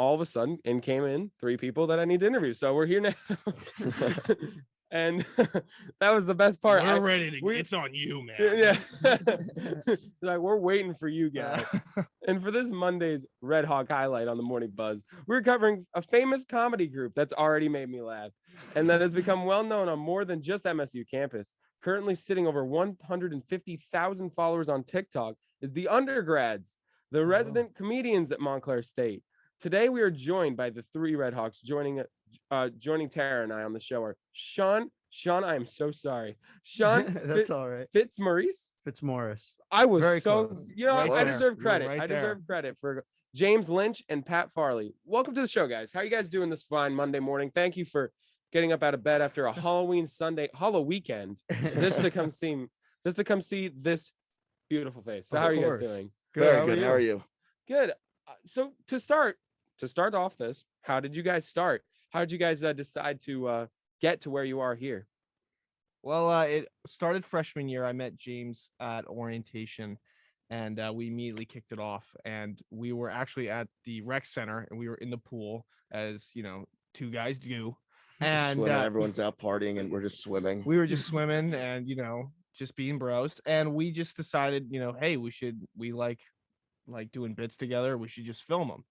all of a sudden in came in 3 people that I need to interview. So we're here now. And that was the best part. We're ready to. It's on you, man. Yeah. Like, we're waiting for you guys. And for this Monday's Red Hawk highlight on the Morning Buzz, we're covering a famous comedy group that's already made me laugh and that has become well known on more than just MSU campus. Currently sitting over 150,000 followers on TikTok is the Undergrads, the resident comedians at Montclair State. Today we are joined by the 3 Red Hawks. Joining Tara and I on the show are Sean, I am so sorry. Sean, that's all right. Fitzmaurice. I was very so close. I deserve credit. Right I deserve credit for James Lynch and Pat Farley. Welcome to the show, guys. How are you guys doing this fine Monday morning? Thank you for getting up out of bed after a Halloween weekend just to come see this beautiful face. So how are you guys doing? Good. Very good. How are you? Good. So to start off this, how did you guys start? How did you guys decide to get to where you are here? Well, it started freshman year. I met James at orientation, and we immediately kicked it off. And we were actually at the rec center, and we were in the pool, as 2 guys do. And everyone's out partying, and we're just swimming. We were just swimming, and just being bros. And we just decided, hey, we like doing bits together. We should just film them.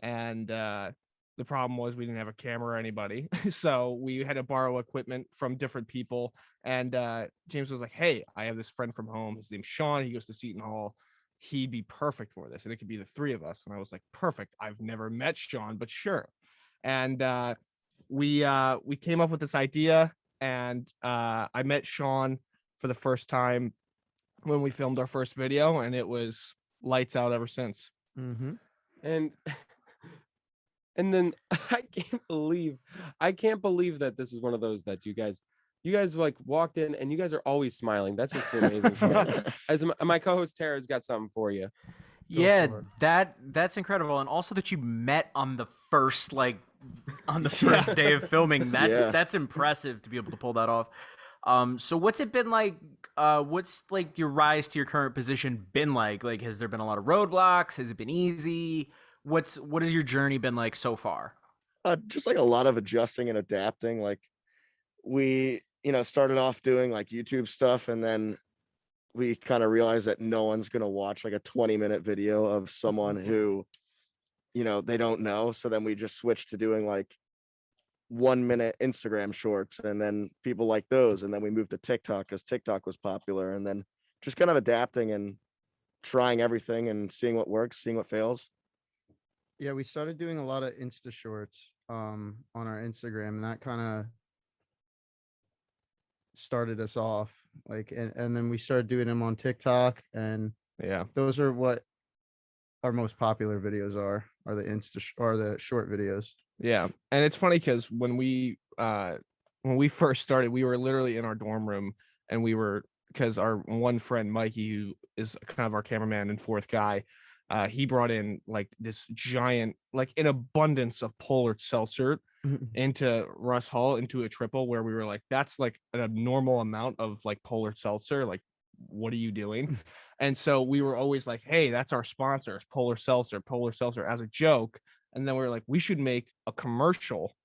And the problem was we didn't have a camera or anybody. So we had to borrow equipment from different people. And James was like, hey, I have this friend from home. His name's Sean. He goes to Seton Hall. He'd be perfect for this. And it could be the 3 of us. And I was like, perfect. I've never met Sean, but sure. And we came up with this idea. And I met Sean for the first time when we filmed our first video. And it was lights out ever since. Mm-hmm. And then I can't believe that this is one of those that you guys like walked in and you guys are always smiling. That's just amazing. As my co-host Tara's got something for you. Yeah, that's incredible. And also that you met on the first day of filming. That's impressive to be able to pull that off. So what's it been like? What's like your rise to your current position been like? Like, has there been a lot of roadblocks? Has it been easy? What has your journey been like so far? Just like a lot of adjusting and adapting. Like we, started off doing like YouTube stuff, and then we kind of realized that no one's going to watch like a 20-minute video of someone who, they don't know. So then we just switched to doing like 1-minute Instagram shorts, and then people like those. And then we moved to TikTok because TikTok was popular, and then just kind of adapting and trying everything and seeing what works, seeing what fails. Yeah, we started doing a lot of Insta shorts on our Instagram, and that kind of started us off. And then we started doing them on TikTok, and those are what our most popular videos are the short videos. Yeah, and it's funny because when we first started, we were literally in our dorm room, and because our one friend Mikey, who is kind of our cameraman and 4th guy, he brought in like this giant, like an abundance of polar seltzer into Russ Hall, into a triple, where we were like, that's like an abnormal amount of like polar seltzer. Like, what are you doing? And so we were always like, hey, that's our sponsor, it's polar seltzer as a joke. And then we were like, we should make a commercial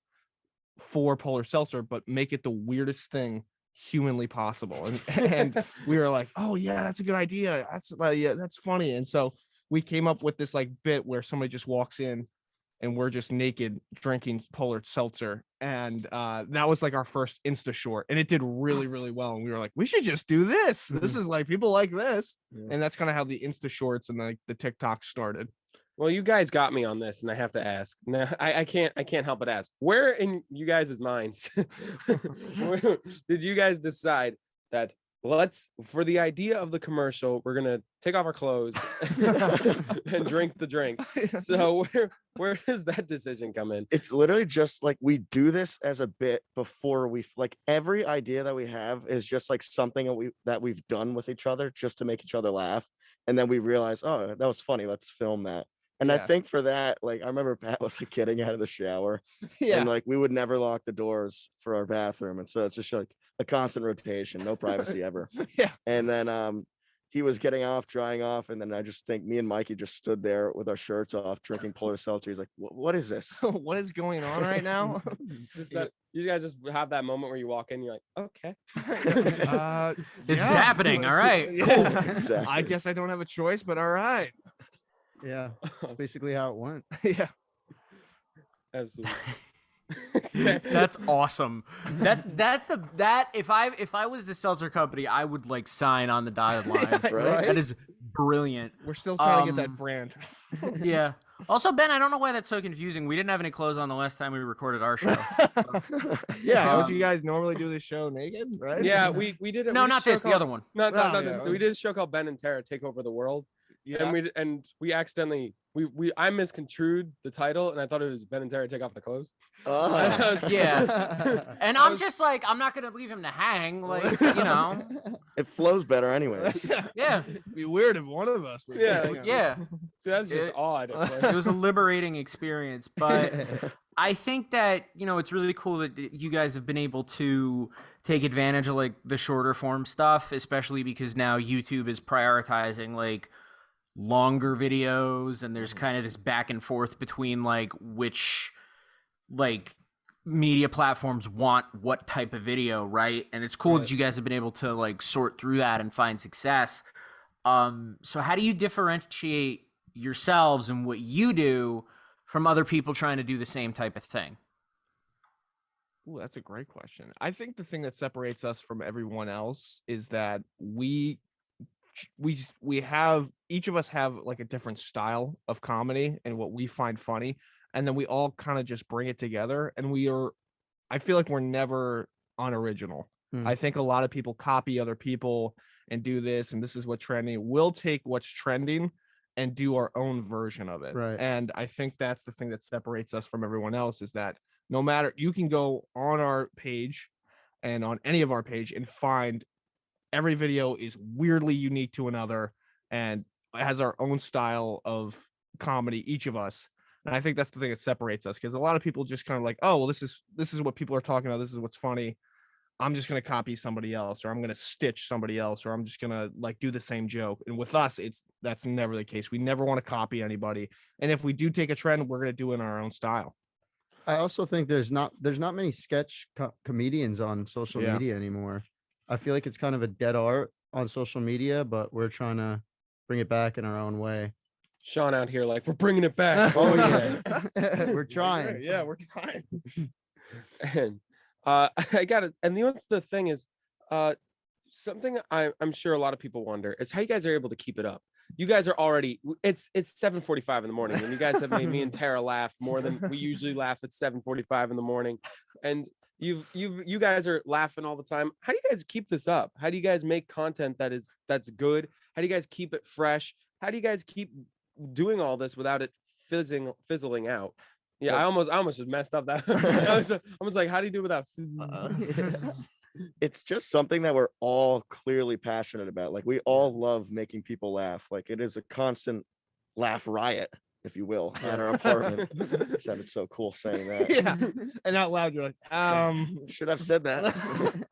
for polar seltzer, but make it the weirdest thing humanly possible. And we were like, oh yeah, that's a good idea. That's funny. And so we came up with this like bit where somebody just walks in and we're just naked drinking polar seltzer. And that was like our first Insta short, and it did really, really well. And we were like, we should just do this. This is like, people like this. Yeah. And that's kind of how the Insta shorts and like the TikTok started. Well, you guys got me on this, and I have to ask. Now, I can't help but ask. Where in you guys' minds did you guys decide that for the idea of the commercial, we're gonna take off our clothes and drink the drink? So where does that decision come in? It's literally just like, we do this as a bit before every idea that we have is just like something that we've done with each other just to make each other laugh. And then we realize, oh, that was funny, let's film that. And I think for that, like, I remember Pat was like getting out of the shower, and like we would never lock the doors for our bathroom, and so it's just like a constant rotation, no privacy ever. Yeah. And then he was getting off, drying off, and then I just think me and Mikey just stood there with our shirts off, drinking Polar Seltzer. He's like, "What is this? What is going on right now?" You guys just have that moment where you walk in, you're like, okay. This is happening. All right. Cool. Exactly. I guess I don't have a choice, but all right. Yeah, that's basically how it went. Yeah. Absolutely. That's awesome. That if I was the seltzer company, I would like sign on the dotted line. Right? That is brilliant. We're still trying to get that brand. Yeah. Also, Ben, I don't know why that's so confusing. We didn't have any clothes on the last time we recorded our show. Yeah, don't you guys normally do this show naked, right? Yeah, we did it. No, not this. The other one. No, Oh, this. yeah. We did a show called Ben and Tara Take Over the World. Yeah. And we accidentally I misconstrued the title, and I thought it was Ben and Tara Take Off the Clothes. Oh. Yeah. And I'm just like, I'm not gonna leave him to hang, like, you know. It flows better anyways. Yeah. It'd be weird if one of us was. Yeah. Yeah. See, that's just odd. It was a liberating experience, but I think that, you know, it's really cool that you guys have been able to take advantage of like the shorter form stuff, especially because now YouTube is prioritizing like longer videos, and there's kind of this back and forth between like which like media platforms want what type of video, right? And it's cool that you guys have been able to like sort through that and find success. So how do you differentiate yourselves and what you do from other people trying to do the same type of thing? Ooh, that's a great question. I think the thing that separates us from everyone else is that we have, each of us have like a different style of comedy and what we find funny, and then we all kind of just bring it together, and I feel like we're never unoriginal. I think a lot of people copy other people and do this, and this is what's trending. We'll take what's trending and do our own version of it. Right. And I think that's the thing that separates us from everyone else, is that no matter, you can go on our page and on any of our page and find every video is weirdly unique to another and has our own style of comedy, each of us. And I think that's the thing that separates us, because a lot of people just kind of like, oh, well, this is what people are talking about. This is what's funny. I'm just going to copy somebody else, or I'm going to stitch somebody else, or I'm just going to like do the same joke. And with us, that's never the case. We never want to copy anybody. And if we do take a trend, we're going to do it in our own style. I also think there's not many sketch comedians on social media anymore. I feel like it's kind of a dead art on social media, but we're trying to bring it back in our own way. Sean out here like, we're bringing it back. Oh yeah. We're trying. Yeah, we're trying. And I got it. And the thing is, something I'm sure a lot of people wonder is how you guys are able to keep it up. You guys are already, it's 7:45 in the morning, and you guys have made me and Tara laugh more than we usually laugh at 7:45 in the morning. And you guys are laughing all the time. How do you guys keep this up? How do you guys make content that's good? How do you guys keep it fresh? How do you guys keep doing all this without it fizzling out? Yeah, I almost just messed up that. I was like, how do you do without It's just something that we're all clearly passionate about. Like, we all love making people laugh. Like, it is a constant laugh riot, if you will, at our apartment. It sounded so cool saying that. Yeah. And out loud, you're like, should have said that.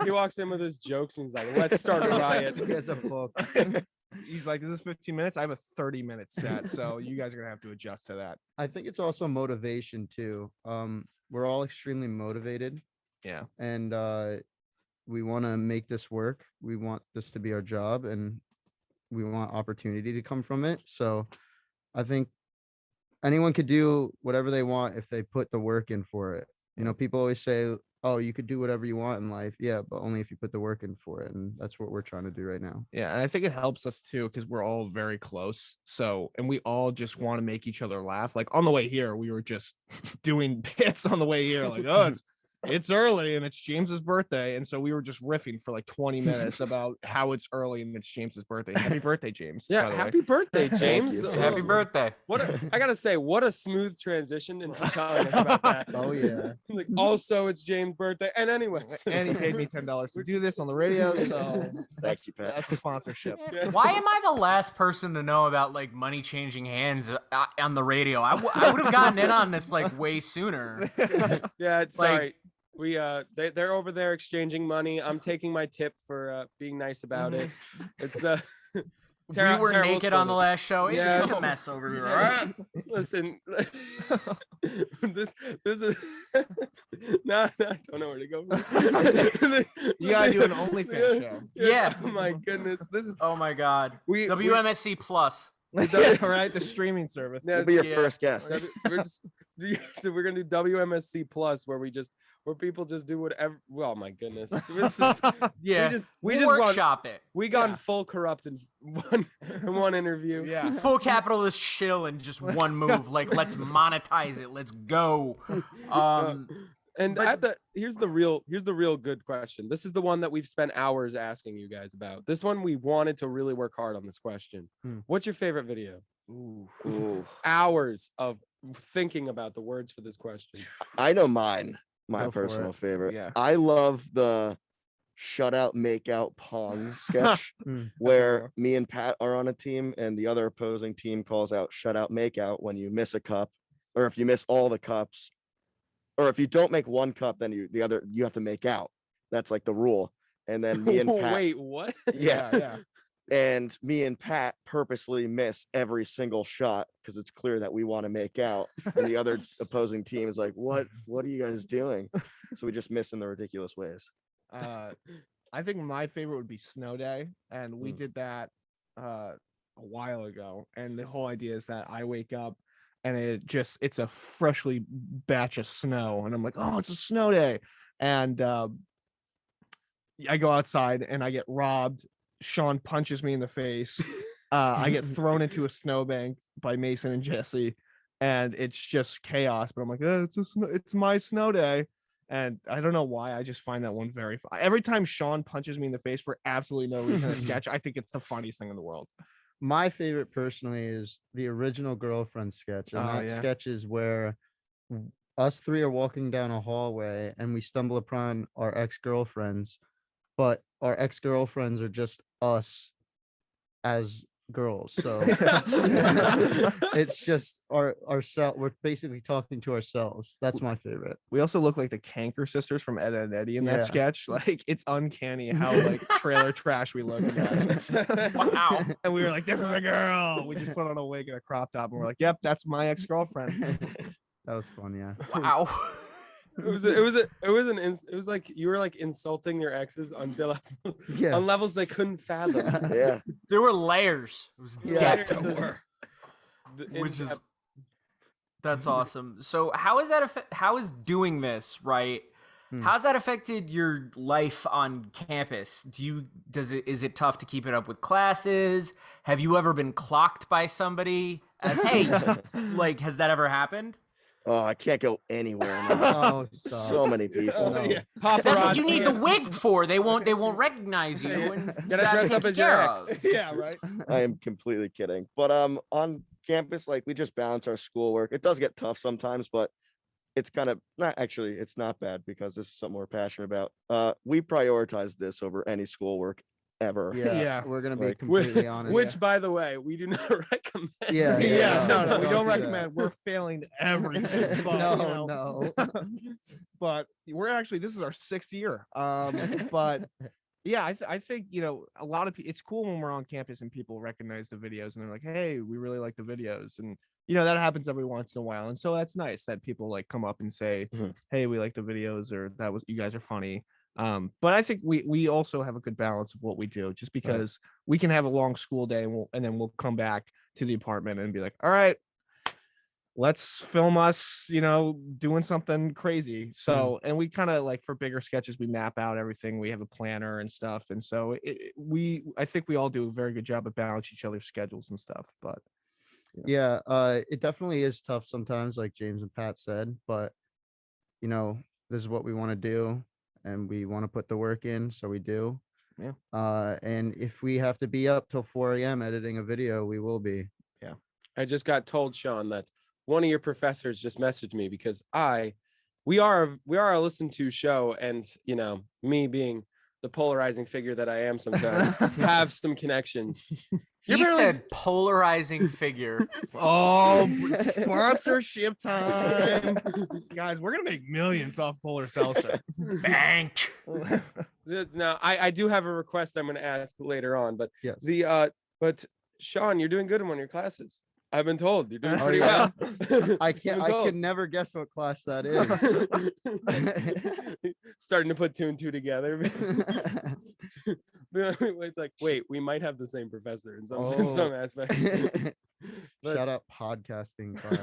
He walks in with his jokes and he's like, let's start a riot. He has a book. He's like, is this 15 minutes? I have a 30-minute set, so you guys are gonna have to adjust to that. I think it's also motivation too. We're all extremely motivated. Yeah. And we want to make this work. We want this to be our job, and we want opportunity to come from it. So I think anyone could do whatever they want if they put the work in for it. You know, people always say, oh, you could do whatever you want in life. Yeah, but only if you put the work in for it. And that's what we're trying to do right now. Yeah. And I think it helps us too, because we're all very close. So, and we all just want to make each other laugh. Like on the way here, we were just doing bits on the way here. Like, oh, it's early and it's James's birthday. And so we were just riffing for like 20 minutes about how it's early and it's James's birthday. Happy birthday, James. Yeah, happy birthday, James. Happy birthday. I gotta say, what a smooth transition into telling us about that. Oh yeah. Like, also, it's James' birthday. And anyways, And he paid me $10 to do this on the radio. So Thank you, Pat. that's a sponsorship. Why am I the last person to know about like money changing hands on the radio? I would have gotten in on this like way sooner. yeah, it's Like- sorry. We they're over there exchanging money. I'm taking my tip for being nice about it. It's Tara- we were Tara will naked spoil on the it. last show. It's Yeah. just a mess over here. All right. Listen, this is no, I don't know where to go. You gotta do an OnlyFans show. Yeah. Oh my goodness. This is Oh my God. we WMSC Plus. Yeah, right, the streaming service. Yeah, We'll be your Yeah. first guest. so we're gonna do WMSC Plus where people just do whatever. Oh my goodness. This is, Yeah. we We'll just gone, workshop it. we gone Yeah. full corrupt in one interview. Yeah. Full capitalist shill in just one move. Like, let's monetize it. Let's go. And but- here's the real good question. This is the one that we've spent hours asking you guys about. This one we wanted to really work hard on this question. What's your favorite video? Ooh. Hours of thinking about the words for this question. I know mine. My Go for personal it. favorite. Yeah. I love the shutout makeout pong sketch Mm. where me and Pat are on a team and the other opposing team calls out shutout makeout when you miss a cup, or if you miss all the cups, or if you don't make one cup, then you have to make out. That's like the rule. And then me and Pat, Wait, what? yeah. And me and Pat purposely miss every single shot because it's clear that we want to make out. And the other opposing team is like, what are you guys doing? So we just miss in the ridiculous ways. I think my favorite would be Snow Day, and we Mm. did that a while ago. And the whole idea is that I wake up and it's a freshly batch of snow, and I'm like, oh, it's a snow day, and I go outside and I get robbed. Sean punches me in the face. I get thrown into a snowbank by Mason and Jesse, and it's just chaos. But I'm like, oh, it's my snow day. And I don't know why. I just find that one very fun. Every time Sean punches me in the face for absolutely no reason in a sketch, I think it's the funniest thing in the world. My favorite personally is the original girlfriend sketch. And Oh, that yeah. sketch is where us three are walking down a hallway and we stumble upon our ex-girlfriends, but our ex-girlfriends are just us as girls. So it's just ourselves. We're basically talking to ourselves. That's my favorite. We also look like the Canker sisters from Ed, Ed and Eddie in that Yeah. sketch. Like, it's uncanny how like trailer trash we look in that. Wow. And we were like, this is a girl. We just put on a wig and a crop top, and we're like, yep, that's my ex-girlfriend. That was fun, yeah. Wow. It was like you were like insulting your exes on Yeah. on levels they couldn't fathom. Yeah. There were layers. It was Yeah. depth. Which is That's awesome. So how is doing this, right? How's that affected your life on campus? Is it tough to keep it up with classes? Have you ever been clocked by somebody as, hey, like, has that ever happened? Oh, I can't go anywhere now. Oh, stop. So many people. No. Yeah. That's what you Paparazzi. need the wig for. They won't recognize you. And Gotta that's dress up taken as your care ex. of. Yeah, right. I am completely kidding. But on campus, like we just balance our schoolwork. It does get tough sometimes, but it's kind of it's not bad because this is something we're passionate about. We prioritize this over any schoolwork ever. Yeah, Yeah. we're gonna be Like, completely honest. Which, by the way, we do not recommend. Yeah, Yeah, no, we don't don't do that. recommend. We're failing everything. But, No, no. no. But this is our 6th year. But yeah, I think, a lot of people, it's cool when we're on campus and people recognize the videos and they're like, hey, we really like the videos. And, that happens every once in a while. And so that's nice that people like come up and say, Mhm. hey, we like the videos, or you guys are funny. But I think we also have a good balance of what we do, just because we can have a long school day and then we'll come back to the apartment and be like, all right, let's film us, doing something crazy. So, and we kind of like, for bigger sketches, we map out everything. We have a planner and stuff. And so I think we all do a very good job of balancing each other's schedules and stuff. But Yeah, it definitely is tough sometimes, like James and Pat said, but this is what we want to do and we want to put the work in, so we do. Yeah. And if we have to be up till 4 a.m. editing a video, we will be. I just got told, Sean, that one of your professors just messaged me because we are a listen to show, and me being the polarizing figure that I am sometimes have some connections. He said polarizing figure. oh, sponsorship time, guys! We're gonna make millions off Polar Seltzer. Bank. Now, I do have a request I'm going to ask later on, but Yes. the But Sean, you're doing good in one of your classes. I've been told you're doing Oh, pretty yeah? well. I I've can't. been I told. could never guess what class that is. Starting to put two and two together. It's like, wait, we might have the same professor in some aspects. But- Shout out podcasting class.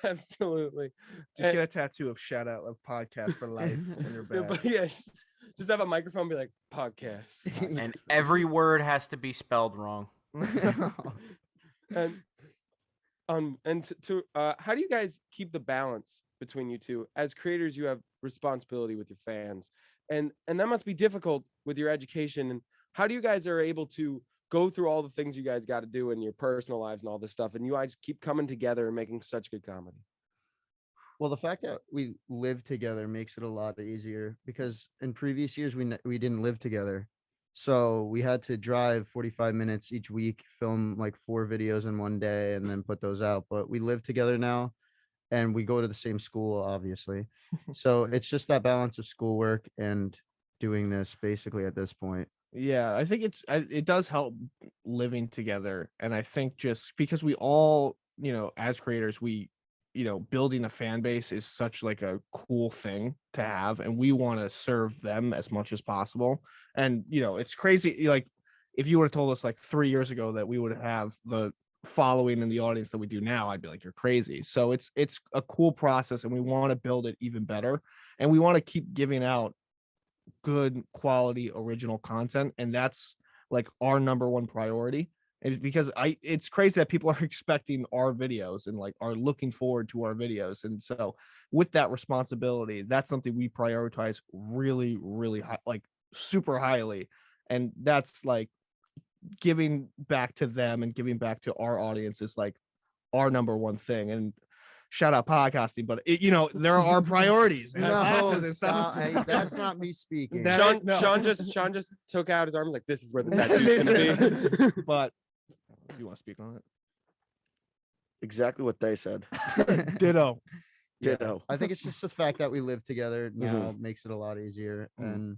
Absolutely. Just get a tattoo of shout out of podcast for life in your Yeah, back. but yeah, just have a microphone, be like podcast. And every word has to be spelled wrong. And how do you guys keep the balance between you two? As creators, you have responsibility with your fans, and that must be difficult with your education. And how do you guys are able to go through all the things you guys got to do in your personal lives and all this stuff, and you guys keep coming together and making such good comedy? Well, the fact that we live together makes it a lot easier, because in previous years we didn't live together. So we had to drive 45 minutes each week, film like 4 videos in one day, and then put those out. But we live together now, and we go to the same school, obviously. So it's just that balance of schoolwork and doing this basically at this point. Yeah, I think it does help living together. And I think just because we all, as creators, building a fan base is such like a cool thing to have, and we want to serve them as much as possible. And it's crazy, like if you would have told us like 3 years ago that we would have the following and the audience that we do now, I'd be like, you're crazy. So it's a cool process, and we want to build it even better, and we want to keep giving out good quality original content, and that's like our number one priority. It's because it's crazy that people are expecting our videos and like are looking forward to our videos. And so with that responsibility, that's something we prioritize really, really high, like super highly. And that's like giving back to them and giving back to our audience is like our number one thing. And shout out podcasting, but there are priorities and classes and stuff. Hey, that's not me speaking. Sean just took out his arm like, this is where the tattoo's gonna be. But do you want to speak on it? Exactly what they said. Ditto. Ditto. I think it's just the fact that we live together now makes it a lot easier. And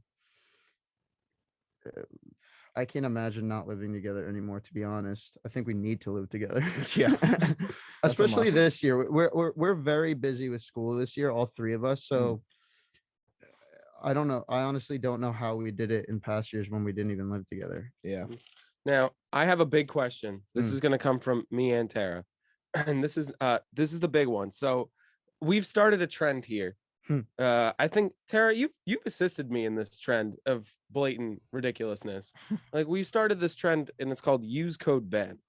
I can't imagine not living together anymore, to be honest. I think we need to live together. Yeah. Especially this year. We're very busy with school this year, all 3 of us. So I don't know. I honestly don't know how we did it in past years when we didn't even live together. Yeah. Now, I have a big question. This is going to come from me and Tara. And this is the big one. So we've started a trend here. I think, Tara, you've assisted me in this trend of blatant ridiculously. Like, we started this trend, and it's called Use Code Ben,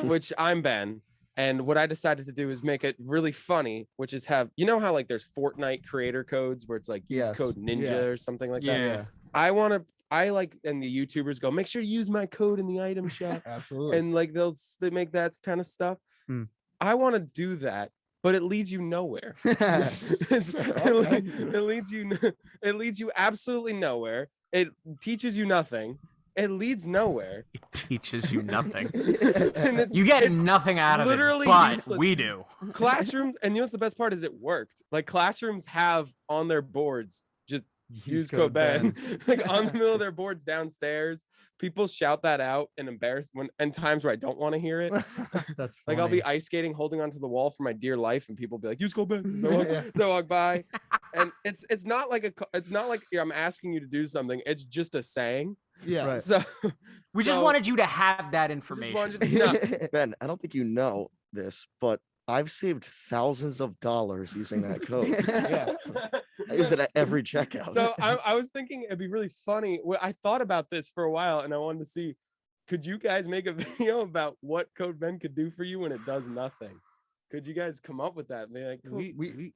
which I'm Ben. And what I decided to do is make it really funny, which is have, how like there's Fortnite creator codes where it's like use code ninja or something like that. Yeah. I like, and the YouTubers go, make sure you use my code in the item shop. Absolutely. And like they make that kind of stuff. I want to do that, but it leads you nowhere. It leads you absolutely nowhere. It teaches you nothing. It leads nowhere. It teaches you nothing. And You get nothing out of it, literally but useless. we do. Classrooms, and what's the best part is it worked. Like, classrooms have on their boards just use code Ben. Like, on the middle of their boards downstairs, people shout that out and embarrass and times where I don't want to hear it. That's Like, I'll be funny. ice skating, holding onto the wall for my dear life, and people be like, use code Ben. So I walk by, and it's not like I'm asking you to do something. It's just a saying. Yeah. Right. So We just wanted you to have that information. Ben, I don't think you know this, but I've saved thousands of dollars using that code. Yeah. I use it at every checkout. So I was thinking it'd be really funny. I thought about this for a while, and I wanted to see, could you guys make a video about what Code Ben could do for you when it does nothing? Could you guys come up with that? And be like,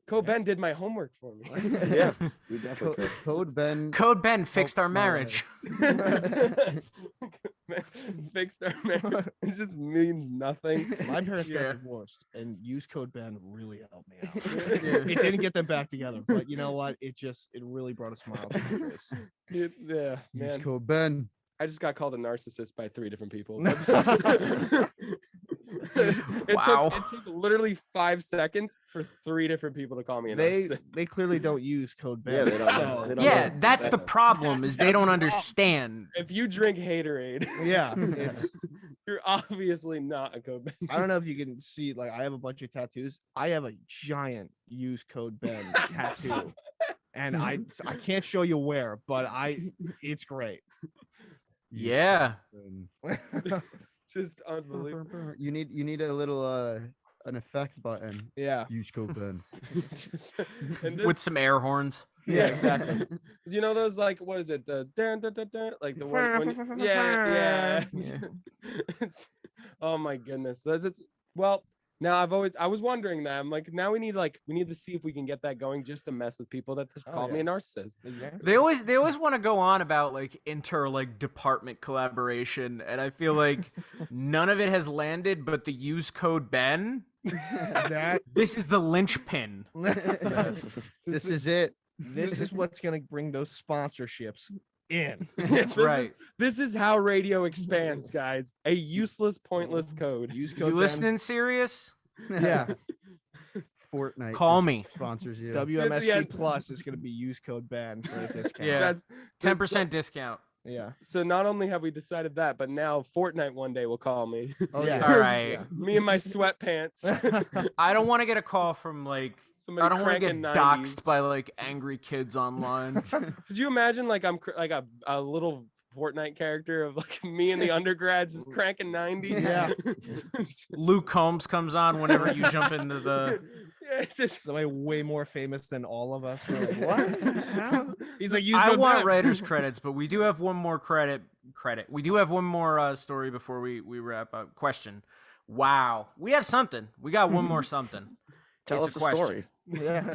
Code Ben did my homework for me. Yeah, we definitely could. Code Ben. Code Ben fixed our my marriage. Fixed our marriage. It just means nothing. My parents Yeah. got divorced, and use code Ben really helped me out. It didn't get them back together, but you know what? It really brought a smile to my face. Yeah, Use man. code Ben. I just got called a narcissist by 3 different people. It took literally 5 seconds for 3 different people to call me. They clearly don't use code Ben. Yeah, they don't. They don't Yeah, know. that's the problem is they don't understand. If you drink Haterade, Yeah, it's. you're obviously not a code Ben. I don't know if you can see. Like, I have a bunch of tattoos. I have a giant use code Ben tattoo, and I can't show you where, but it's great. Yeah. Just unbelievable. You need a little an effect button. Yeah. Use code Ben. And this- With some air horns. yeah, exactly. You know those, like, what is it? The dun, dun, dun, dun, like the one when yeah. It's, oh my goodness. That's well. Now I was wondering that. I'm like, now we need to see if we can get that going just to mess with people that just called me a narcissist. They always want to go on about like department collaboration, and I feel like none of it has landed. But the use code Ben, this is the linchpin. This is it. This is what's gonna bring those sponsorships in. This is how radio expands, guys. A useless, pointless code. Use You code Ben. listening serious? Yeah. Fortnite Call just me. sponsors you. WMSC Yeah. Plus is gonna be use code Ben for a discount. Yeah. That's 10% discount. Yeah. So not only have we decided that, but now Fortnite one day will call me. Oh Yeah. yeah. All right. Me and my sweatpants. I don't want to get a call from like Somebody I don't want to get cranking doxxed 90s. by like angry kids online. Could you imagine like I'm like a little Fortnite character of like me and the undergrads just cranking 90s? Yeah. Luke Combs comes on whenever you jump into the. Yeah, it's just Somebody way more famous than all of us. We're like, what? How? He's like, use I code want Ben. writers credits, but we do have one more credit. We do have one more story before we wrap up. Question. Wow, we have something. We got one more something. Tell It's us a a question. story. Yeah.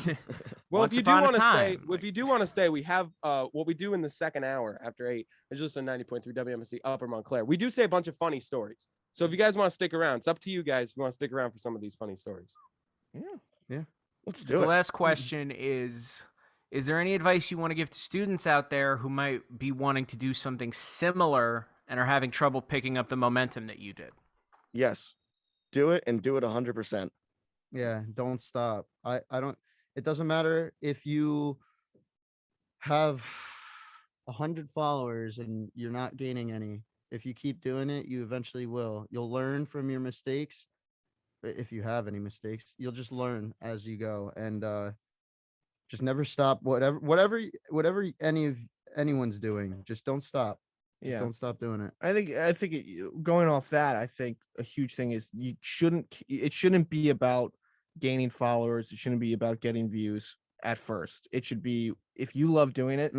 well, Once if you do upon a want to stay, time, if you do want to stay, we have what we do in the second hour after 8 is just a 90.3 WMSC Upper Montclair. We do say a bunch of funny stories. So if you guys want to stick around, it's up to you guys if you want to stick around for some of these funny stories. Let's The do it. last question is there any advice you want to give to students out there who might be wanting to do something similar and are having trouble picking up the momentum that you did? Yes. Do it and do it 100%. Yeah, don't stop. I don't. It doesn't matter if you have 100 followers and you're not gaining any. If you keep doing it, you eventually will. You'll learn from your mistakes. If you have any mistakes, you'll just learn as you go, and just never stop. Whatever anyone's doing, just don't stop. Just Yeah. don't stop doing it. I think going off that, I think a huge thing is it shouldn't be about gaining followers. It shouldn't be about getting views at first. It should be, if you love doing it,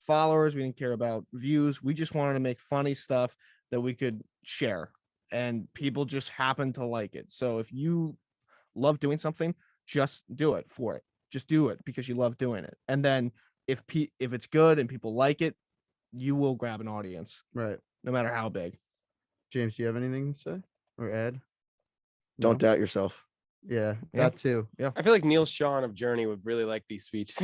followers, we didn't care about views. We just wanted to make funny stuff that we could share, and people just happen to like it. So if you love doing something, just do it for it. Just do it because you love doing it. And then if it's good and people like it, you will grab an audience, Right. no matter how big. James, do you have anything to say? Or Ed? Don't doubt yourself. Yeah, Yeah. that too. I feel like Neil Sean of Journey would really like these speeches.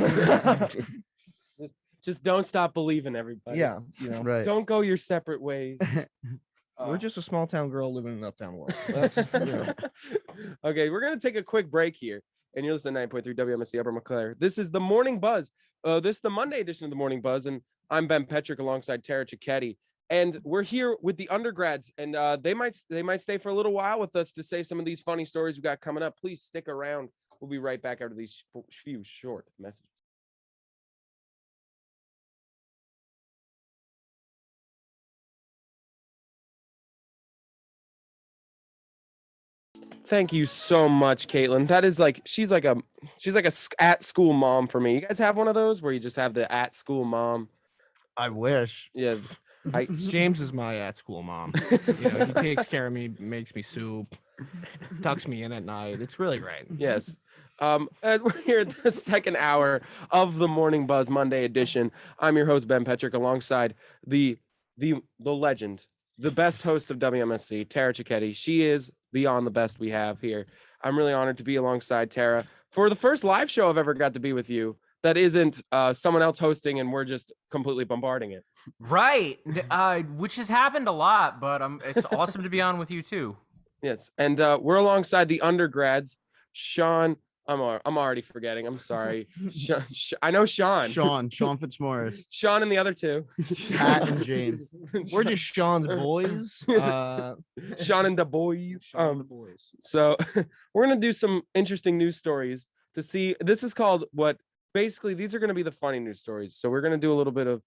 just don't stop believing, everybody. Yeah, you know, Right. Don't go your separate ways. we're just a small town girl living in an uptown world. That's, you know. Okay, we're gonna take a quick break here, and you're listening to 9.3 WMSC Upper Montclair. This is the Morning Buzz. This is the Monday edition of the Morning Buzz, and I'm Ben Petruk alongside Tara Cicchetti, and we're here with the undergrads, and they might stay for a little while with us to say some of these funny stories we got coming up. Please stick around. We'll be right back after these few short messages. Thank you so much, Caitlin. That is like she's like a at school mom for me. You guys have one of those where you just have the at school mom? I wish. Yeah, James is my at school mom. You know, he takes care of me, makes me soup, tucks me in at night. It's really great. yes. And we're here at the second hour of the Morning Buzz Monday edition. I'm your host Ben Petruk, alongside the legend, the best host of WMSC, Tara Cicchetti. She is beyond the best we have here. I'm really honored to be alongside Tara for the first live show I've ever got to be with you. that isn't someone else hosting and we're just completely bombarding it. Right. Which has happened a lot, but it's awesome to be on with you too. Yes, and we're alongside the undergrads, Sean. I'm already forgetting. I'm sorry. I know Sean. Sean Fitzmaurice, Sean and the other two. Pat and Jane. We're just Sean's boys. Sean and the boys. Sean the boys. So we're gonna do some interesting news stories to see. This is called what? Basically, these are gonna be the funny news stories. So we're gonna do a little bit of.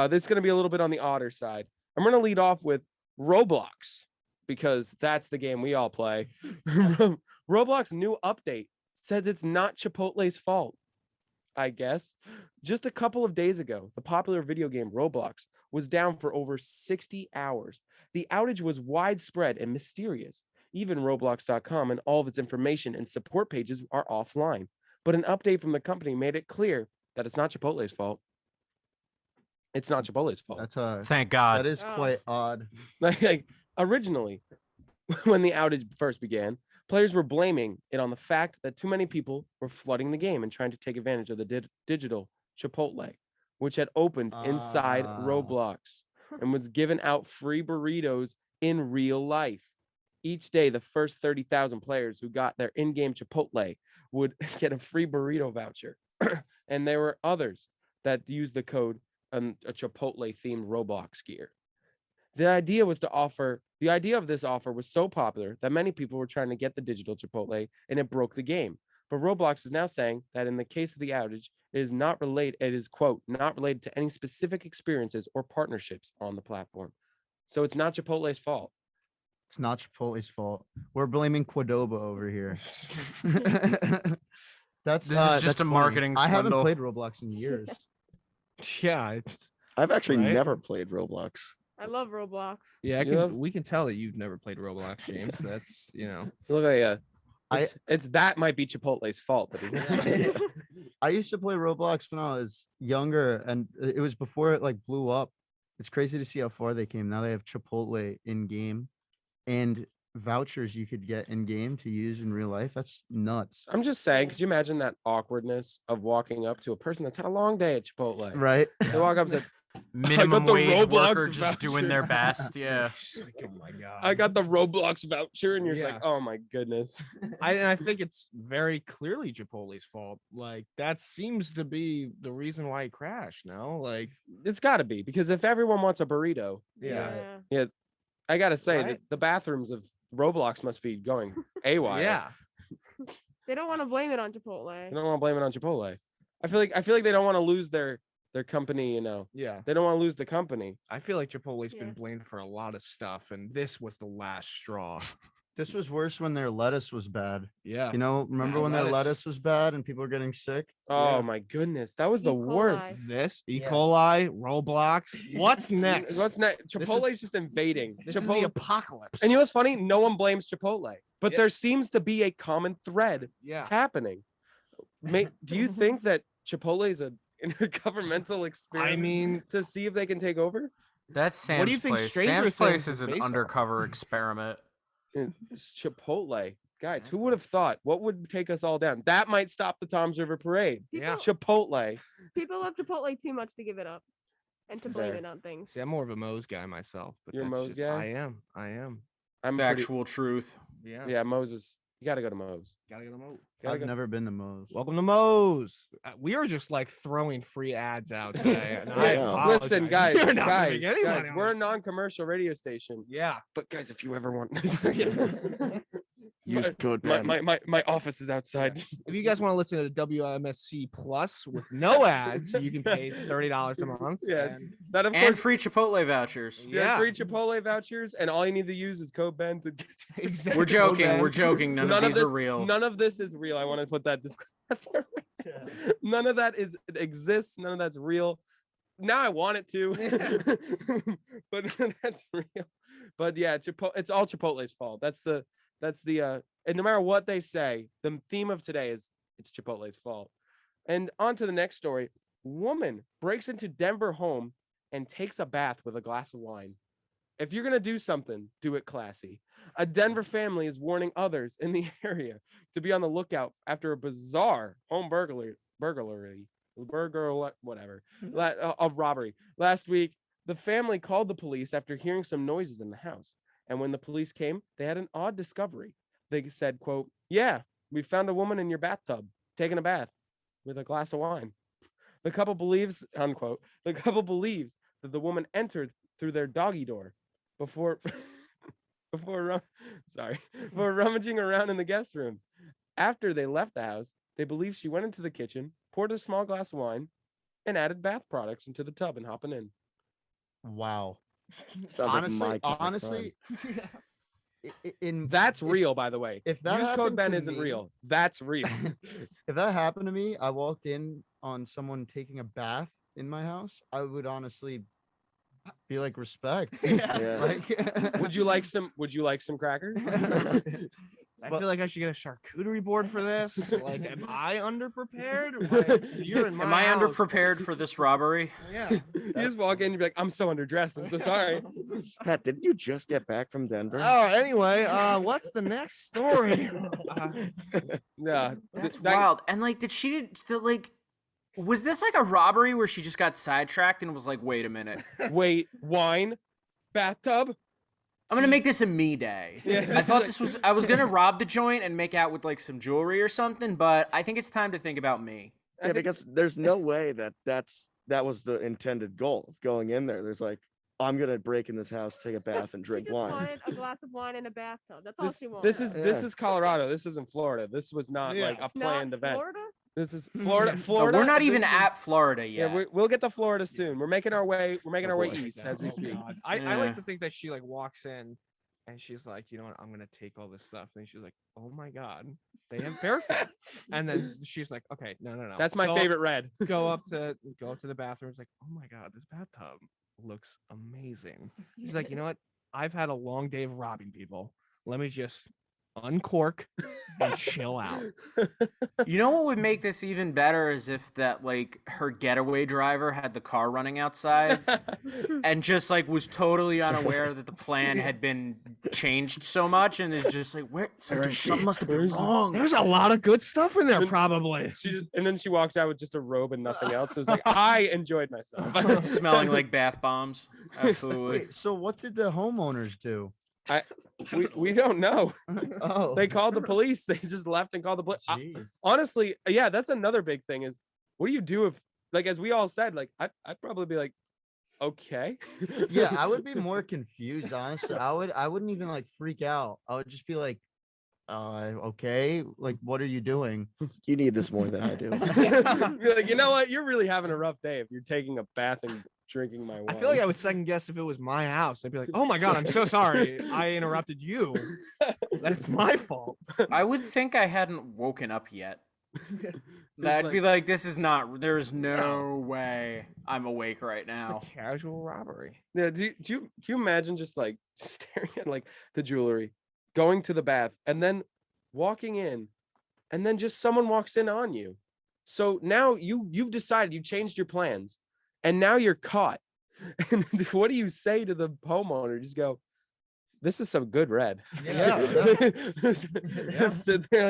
This is gonna be a little bit on the odder side. I'm gonna lead off with Roblox because that's the game we all play. Roblox new update says it's not Chipotle's fault. I guess. Just a couple of days ago, the popular video game Roblox was down for over 60 hours. The outage was widespread and mysterious. Even Roblox.com and all of its information and support pages are offline. But an update from the company made it clear that it's not Chipotle's fault. It's not Chipotle's fault. That's Thank God. that is quite odd. Like originally, when the outage first began, players were blaming it on the fact that too many people were flooding the game and trying to take advantage of the digital Chipotle, which had opened inside Roblox and was giving out free burritos in real life. Each day, the first 30,000 players who got their in-game Chipotle would get a free burrito voucher. And there were others that used the code a Chipotle-themed Roblox gear. The idea of this offer was so popular that many people were trying to get the digital Chipotle, and it broke the game. But Roblox is now saying that in the case of the outage, it is quote, not related to any specific experiences or partnerships on the platform. So it's not Chipotle's fault. It's not Chipotle's fault. We're blaming Qdoba over here. This is that's just a funny. marketing I haven't swindle. played Roblox in years. Yeah. I've actually Right? never played Roblox. I love Roblox. Yeah, Yeah. we can tell that you've never played Roblox, James. That's Look at I- it's that might be Chipotle's fault, but it's I used to play Roblox when I was younger, and it was before it like blew up. It's crazy to see how far they came. Now they have Chipotle in game and vouchers you could get in game to use in real life. That's nuts. I'm just saying, could you imagine that awkwardness of walking up to a person that's had a long day at Chipotle? Right? They walk up and say, Minimum the wage Roblox worker just doing their voucher. best. Yeah. oh my god. I got the Roblox voucher, and you're just Yeah. like, oh my goodness. I think it's very clearly Chipotle's fault. Like that seems to be the reason why it crashed. No, like It's got to be, because if everyone wants a burrito, yeah, I got to say Right? that the bathrooms of Roblox must be going AWOL. yeah. They don't want to blame it on Chipotle. I don't want to blame it on Chipotle. I feel like they don't want to lose their company, Yeah. They don't want to lose the company. I feel like Chipotle's Yeah. been blamed for a lot of stuff, and this was the last straw. This was worse when their lettuce was bad. Yeah. You know, remember Yeah, when their lettuce. lettuce was bad and people were getting sick? Oh Yeah. my goodness, that was the E. worst. coli. This E. Yeah. coli, Roblox. What's next? What's next? This is- Chipotle's just invading. This is Chipotle, the apocalypse. and you know what's funny? No one blames Chipotle, but Yeah. there seems to be a common thread yeah. happening. Do you think that Chipotle is an intergovernmental experiment I mean, to see if they can take over? That's Sam's What do you think place. Stranger Sam's place Things is is an based on? undercover experiment. It's Chipotle. Guys, who would have thought? What would take us all down? That might stop the Tom's River Parade. Yeah. Chipotle. People love Chipotle too much to give it up and to blame Fair. it on things. see, I'm more of a Moe's guy myself. But You're a that's Moe's just- guy? I am. I'm pretty- Factual truth. Yeah. Yeah, Moses. You got to go to Moe's. Gotta go to Moe's. Gotta I've go- never been to Moe's. Welcome to Moe's. We are just like throwing free ads out today. and I Yeah. apologize. Listen, guys, We're not guys, giving any guys, money on we're a it. non-commercial radio station. Yeah. But guys, if you ever want, Use code my, man. my office is outside. If you guys want to listen to WMSC Plus with no ads, you can pay $30 a month. Yes. and- That of And course, free Chipotle vouchers. yeah, Yeah. free Chipotle vouchers, and all you need to use is code Ben to get. Exactly. We're joking. Ben. We're joking. None of these are real. None of this is real. I want to put that disclaimer. None of that exists. None of that's real. Now I want it to, but none of that's real. But yeah, it's all Chipotle's fault. That's the and no matter what they say, the theme of today is it's Chipotle's fault. And on to the next story. Woman breaks into Denver home and takes a bath with a glass of wine. If you're gonna do something, do it classy. A Denver family is warning others in the area to be on the lookout after a bizarre home burglary burger or whatever of robbery. Last week, the family called the police after hearing some noises in the house. And when the police came, they had an odd discovery. They said, quote, "Yeah, we found a woman in your bathtub taking a bath with a glass of wine." The couple believes, unquote, the couple believes that the woman entered through their doggy door before before rummaging around in the guest room. After they left the house, they believe she went into the kitchen, poured a small glass of wine, and added bath products into the tub and hopping in. Wow. Sounds honestly, like my kind of honestly, in That's real, by the way. if that Use code happened Ben to isn't me- real. That's real. if that happened to me, I walked in on someone taking a bath in my house, I would honestly be like, respect. Yeah. Like, Would you like some crackers? I feel like I should get a charcuterie board for this. Like, am I underprepared? Like, you're in my Am I house. underprepared for this robbery? Yeah. You just walk in and be like, I'm so underdressed. I'm so sorry. Pat, didn't you just get back from Denver? Oh, anyway, what's the next story? Yeah. That's that- wild. And like, was this like a robbery where she just got sidetracked and was like, wait a minute, Wait, wine, bathtub. I'm gonna make this a me day. Yeah, I thought like- I was gonna rob the joint and make out with like some jewelry or something, but I think it's time to think about me. Yeah, because there's no way that was the intended goal of going in there. There's like, I'm gonna break in this house, take a bath, and drink she just wine. wanted a glass of wine in a bathtub. That's all This, she wanted. this Yeah. is Colorado. This isn't Florida. This was not Yeah. like a It's not planned event. Florida? This is Florida. But Florida. we're not this even is- at Florida Yeah, yet. we'll get to Florida soon. We're making our way. We're making our way boy. east as we Oh, speak. God. I Yeah. like to think that she like walks in and she's like, you know what, I'm gonna take all this stuff. And she's like, oh my God, they have bear food. And then she's like, okay, no. That's my Go up- favorite red. Go up to the bathroom. It's like, oh my God, this bathtub looks amazing. She's like, you know what? I've had a long day of robbing people. Let me just uncork and chill out. You know what would make this even better is if that like her getaway driver had the car running outside and just like was totally unaware that the plan had been changed so much and is just like, where something must have been wrong. There's a lot of good stuff in there, probably. And then she walks out with just a robe and nothing else. It's like I enjoyed myself. Smelling like bath bombs. Absolutely. wait, so what did the homeowners do? we don't know. Oh, They called the police. They just left and called the police. jeez. Honestly, yeah, that's another big thing is what do you do if, like, as we all said, like, I'd probably be like, okay. Yeah, I would be more confused, honestly. I wouldn't even like freak out. I would just be like, okay, like, what are you doing? You need this more than I do. Be like, you know what? You're really having a rough day if you're taking a bath and drinking my wine. I feel like I would second guess if it was my house. I'd be like, oh my God, I'm so sorry. I interrupted you. That's my fault. I would think I hadn't woken up yet. I'd be like, there's no way I'm awake right now. It's a casual robbery. Yeah, do you imagine just like staring at like the jewelry, going to the bath, and then walking in, and then just someone walks in on you. So now you've decided, you changed your plans, and now you're caught. And what do you say to the homeowner? Just go, this is some good red. Yeah. Just sit there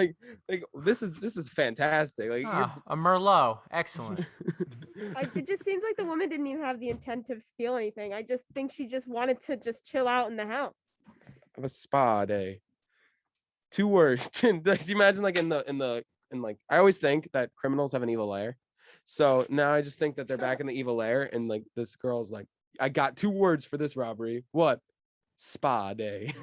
like this is fantastic. Like Ah, a Merlot. Excellent. It just seems like the woman didn't even have the intent to steal anything. I just think she just wanted to just chill out in the house. of a spa day. 2 words. Like, you imagine like in like I always think that criminals have an evil lair. So now I just think that they're back in the evil lair and like this girl's like, I got 2 words for this robbery. What? Spa day.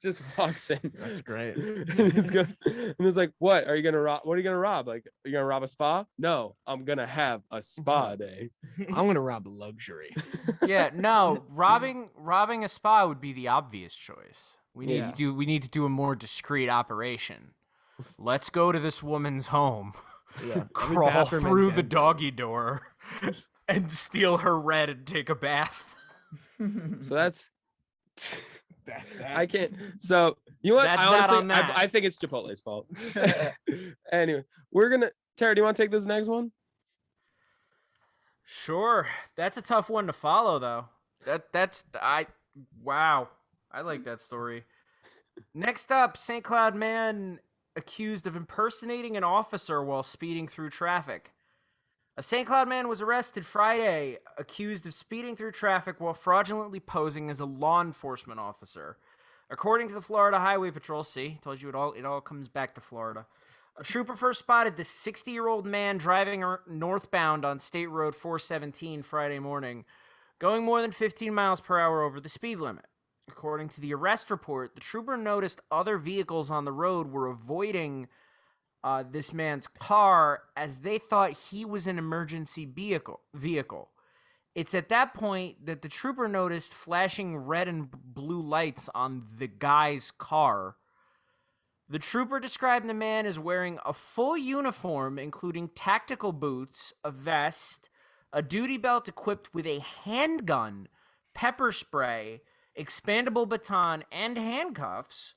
just walks in. That's great. And it's like, what are you gonna rob? What are you gonna rob? Like, are you gonna rob a spa? No, I'm gonna have a spa day. I'm gonna rob luxury. Yeah, no, robbing a spa would be the obvious choice. We need to do a more discreet operation. Let's go to this woman's home, crawl bathroom in through the Denver. doggy door, and steal her red and take a bath. So that's That's that. I can't. So you know what? That's I not honestly, on that. I think it's Chipotle's fault. Anyway, we're gonna. Tara, do you want to take this next one? Sure, that's a tough one to follow, though. Wow, I like that story. Next up, St. Cloud man accused of impersonating an officer while speeding through traffic. A St. Cloud man was arrested Friday, accused of speeding through traffic while fraudulently posing as a law enforcement officer. According to the Florida Highway Patrol, told you it all comes back to Florida. A trooper first spotted the 60-year-old man driving northbound on State Road 417 Friday morning, going more than 15 miles per hour over the speed limit. According to the arrest report, the trooper noticed other vehicles on the road were avoiding this man's car as they thought he was an emergency vehicle. It's at that point that the trooper noticed flashing red and blue lights on the guy's car. The trooper described the man as wearing a full uniform, including tactical boots, a vest, a duty belt equipped with a handgun, pepper spray, expandable baton, and handcuffs.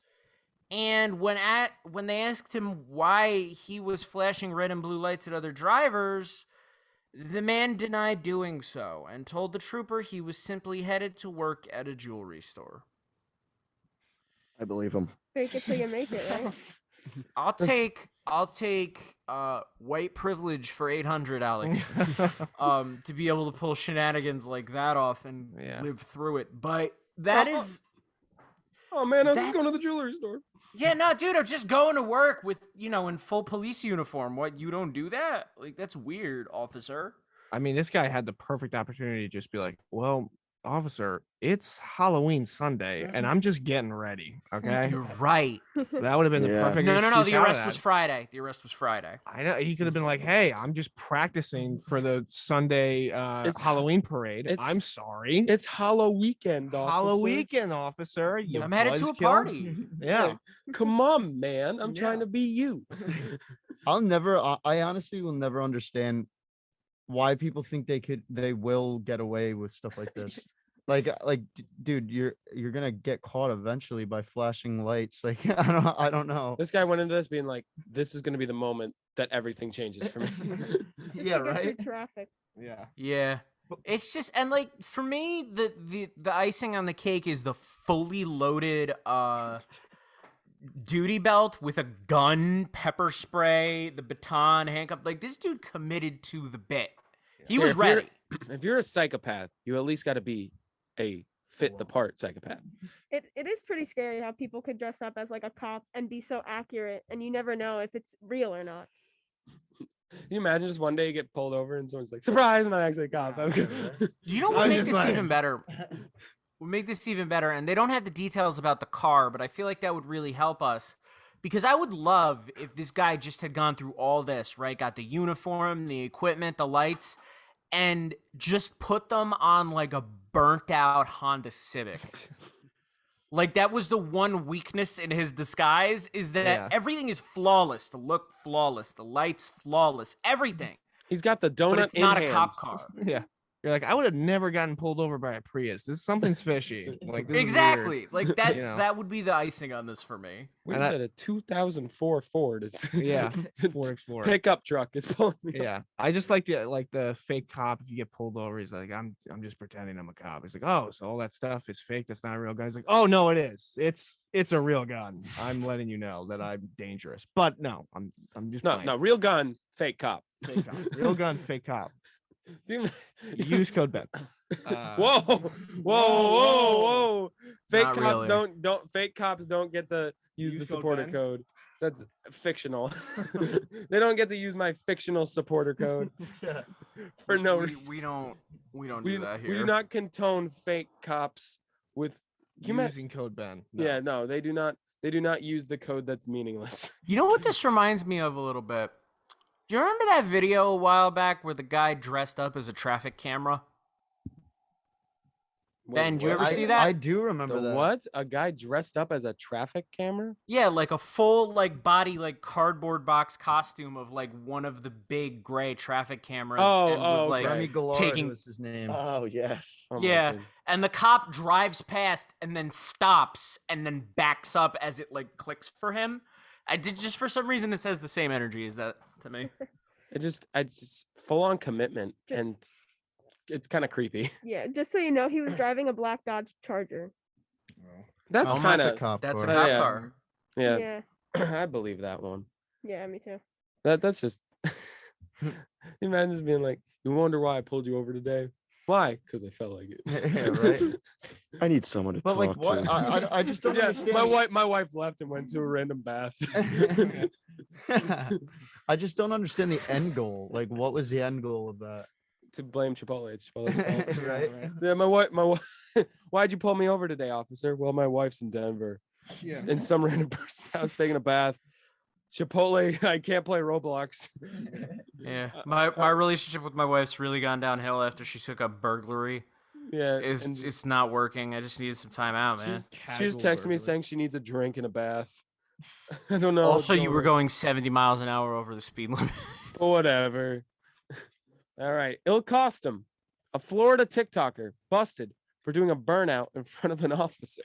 And when they asked him why he was flashing red and blue lights at other drivers, the man denied doing so and told the trooper he was simply headed to work at a jewelry store. I believe him. Fake it till you make it, right? I'll take white privilege for 800, Alex. To be able to pull shenanigans like that off and live through it. But that is. Oh man, I was just going to the jewelry store. Yeah, no, dude, I'm just going to work with, in full police uniform. What, you don't do that? Like, that's weird, officer. I mean, this guy had the perfect opportunity to just be like, well, officer, it's Halloween Sunday, and I'm just getting ready, okay? You're right. That would have been the perfect No, excuse the out of arrest that. was Friday. The arrest was Friday. I know, he could have been like, hey, I'm just practicing for the Sunday Halloween parade. I'm sorry. It's Hollow Weekend, officer. Hollow Weekend, officer. You I'm headed to a buzzkill. party. Yeah. Come on, man. I'm trying to be you. I honestly will never understand why people think they will get away with stuff like this. Like, dude, you're gonna get caught eventually by flashing lights. Like, I don't know. This guy went into this being like, this is gonna be the moment that everything changes for me. Yeah, Just to get through right. Traffic. Yeah. Yeah. It's just, and like, for me, the icing on the cake is the fully loaded duty belt with a gun, pepper spray, the baton, handcuff. Like, this dude committed to the bit. He was ready. If you're a psychopath, you at least got to be a fit the part psychopath. It is pretty scary how people could dress up as like a cop and be so accurate, and you never know if it's real or not. Can you imagine just one day you get pulled over and someone's like, surprise, I'm not actually a cop. You know what would make this even better? Would make this even better, and they don't have the details about the car, but I feel like that would really help us. Because I would love if this guy just had gone through all this, right? Got the uniform, the equipment, the lights, and just put them on like a burnt out Honda Civic. Like, that was the one weakness in his disguise, is that everything is flawless. The look flawless, the lights flawless, everything. He's got the donut But it's in not hand. a cop car. Yeah. You're like, I would have never gotten pulled over by a Prius. Something's fishy. Like, this is Exactly. weird. Like that. You know? That would be the icing on this for me. We And got a 2004 Ford. It's Yeah. Ford Explorer. pickup truck is pulling me. Yeah, I just like the fake cop. If you get pulled over, he's like, I'm just pretending I'm a cop. He's like, oh, so all that stuff is fake. That's not a real gun. He's like, oh no, it is. It's a real gun. I'm letting you know that I'm dangerous. But no, I'm just playing. No, real gun, fake cop. Fake cop. Real gun, fake cop. Dude, Use code Ben. Whoa. Fake Not cops really. fake cops don't get to use the Use code supporter Ben? code. That's fictional. They don't get to use my fictional supporter code for no reason. We don't do that here. We do not condone fake cops with Using code Ben. No. Yeah, no, they do not use the code that's meaningless. You know what this reminds me of a little bit? Do you remember that video a while back where the guy dressed up as a traffic camera? Ben, did you ever see that? I do remember that. What? A guy dressed up as a traffic camera? Yeah, like a full body cardboard box costume of one of the big gray traffic cameras, and was okay. Remy Gallard taking was his name. Oh yes. Oh my yeah, goodness. and the cop drives past and then stops and then backs up as it clicks for him. Just for some reason this has the same energy as that to me. I just full on commitment, and it's kind of creepy. Yeah, just so you know, he was driving a black Dodge Charger. That's Oh, kind That's a of cop That's a car. cop yeah. car. yeah. Yeah. I believe that one. Yeah, me too. That's just. Imagine just being like, you wonder why I pulled you over today? Why? Because I felt like it. Yeah, right. I need someone to But talk like, what? to. I just don't Yeah, understand. my wife left and went to a random bath. I just don't understand the end goal. Like, what was the end goal of that? To blame Chipotle. It's Chipotle's fault. Right? Yeah, my wife. Why'd you pull me over today, officer? Well, my wife's in Denver. Yeah. In some random person's house taking a bath. Chipotle, I can't play Roblox. Yeah, my relationship with my wife's really gone downhill after she took up burglary. Yeah, It's not working. I just needed some time out, man. she just texted me saying she needs a drink and a bath. I don't know. Also, you were going 70 miles an hour over the speed limit. Whatever. All right. It'll cost him. A Florida TikToker busted for doing a burnout in front of an officer.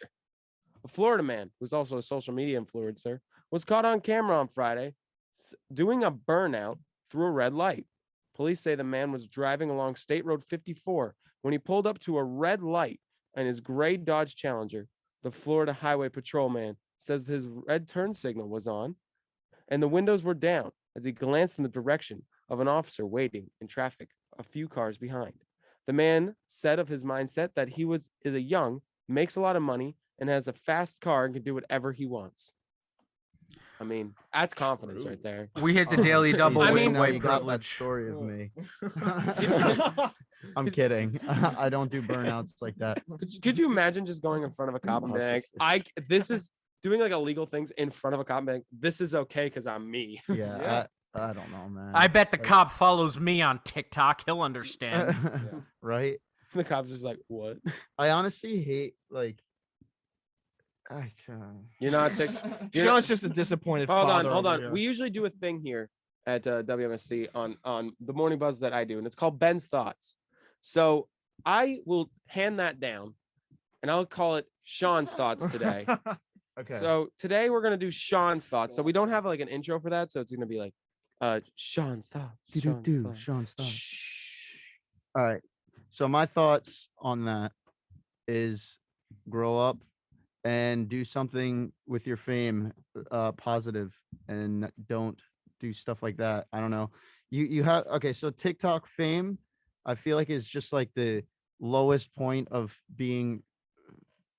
A Florida man, who's also a social media influencer, was caught on camera on Friday doing a burnout through a red light. Police say the man was driving along State Road 54 when he pulled up to a red light in his gray Dodge Challenger. The Florida Highway Patrolman says his red turn signal was on and the windows were down as he glanced in the direction of an officer waiting in traffic a few cars behind. The man said of his mindset that is a young, makes a lot of money, and has a fast car and can do whatever he wants. I mean, that's confidence right there. We hit the daily double I with mean, the now white you got that privilege. story of me. I'm kidding. I don't do burnouts like that. Could you imagine just going in front of a cop and being like, this is doing like illegal things in front of a cop and being like, this is okay because I'm me. Yeah, I don't know, man. I bet the Like- cop follows me on TikTok. He'll understand. Right? The cop's just like, what? I honestly hate like. You're not Sean's just a disappointed Hold father. on. over here. We usually do a thing here at WMSC on the morning buzz that I do, and it's called Ben's Thoughts. So I will hand that down, and I'll call it Sean's Thoughts today. Okay. So today we're gonna do Sean's Thoughts. So we don't have like an intro for that, so it's gonna be like Sean's Thoughts. Sean's thoughts. All right. So my thoughts on that is grow up and do something with your fame positive and don't do stuff like that. I don't know. You have okay, so TikTok fame, I feel like is just like the lowest point of being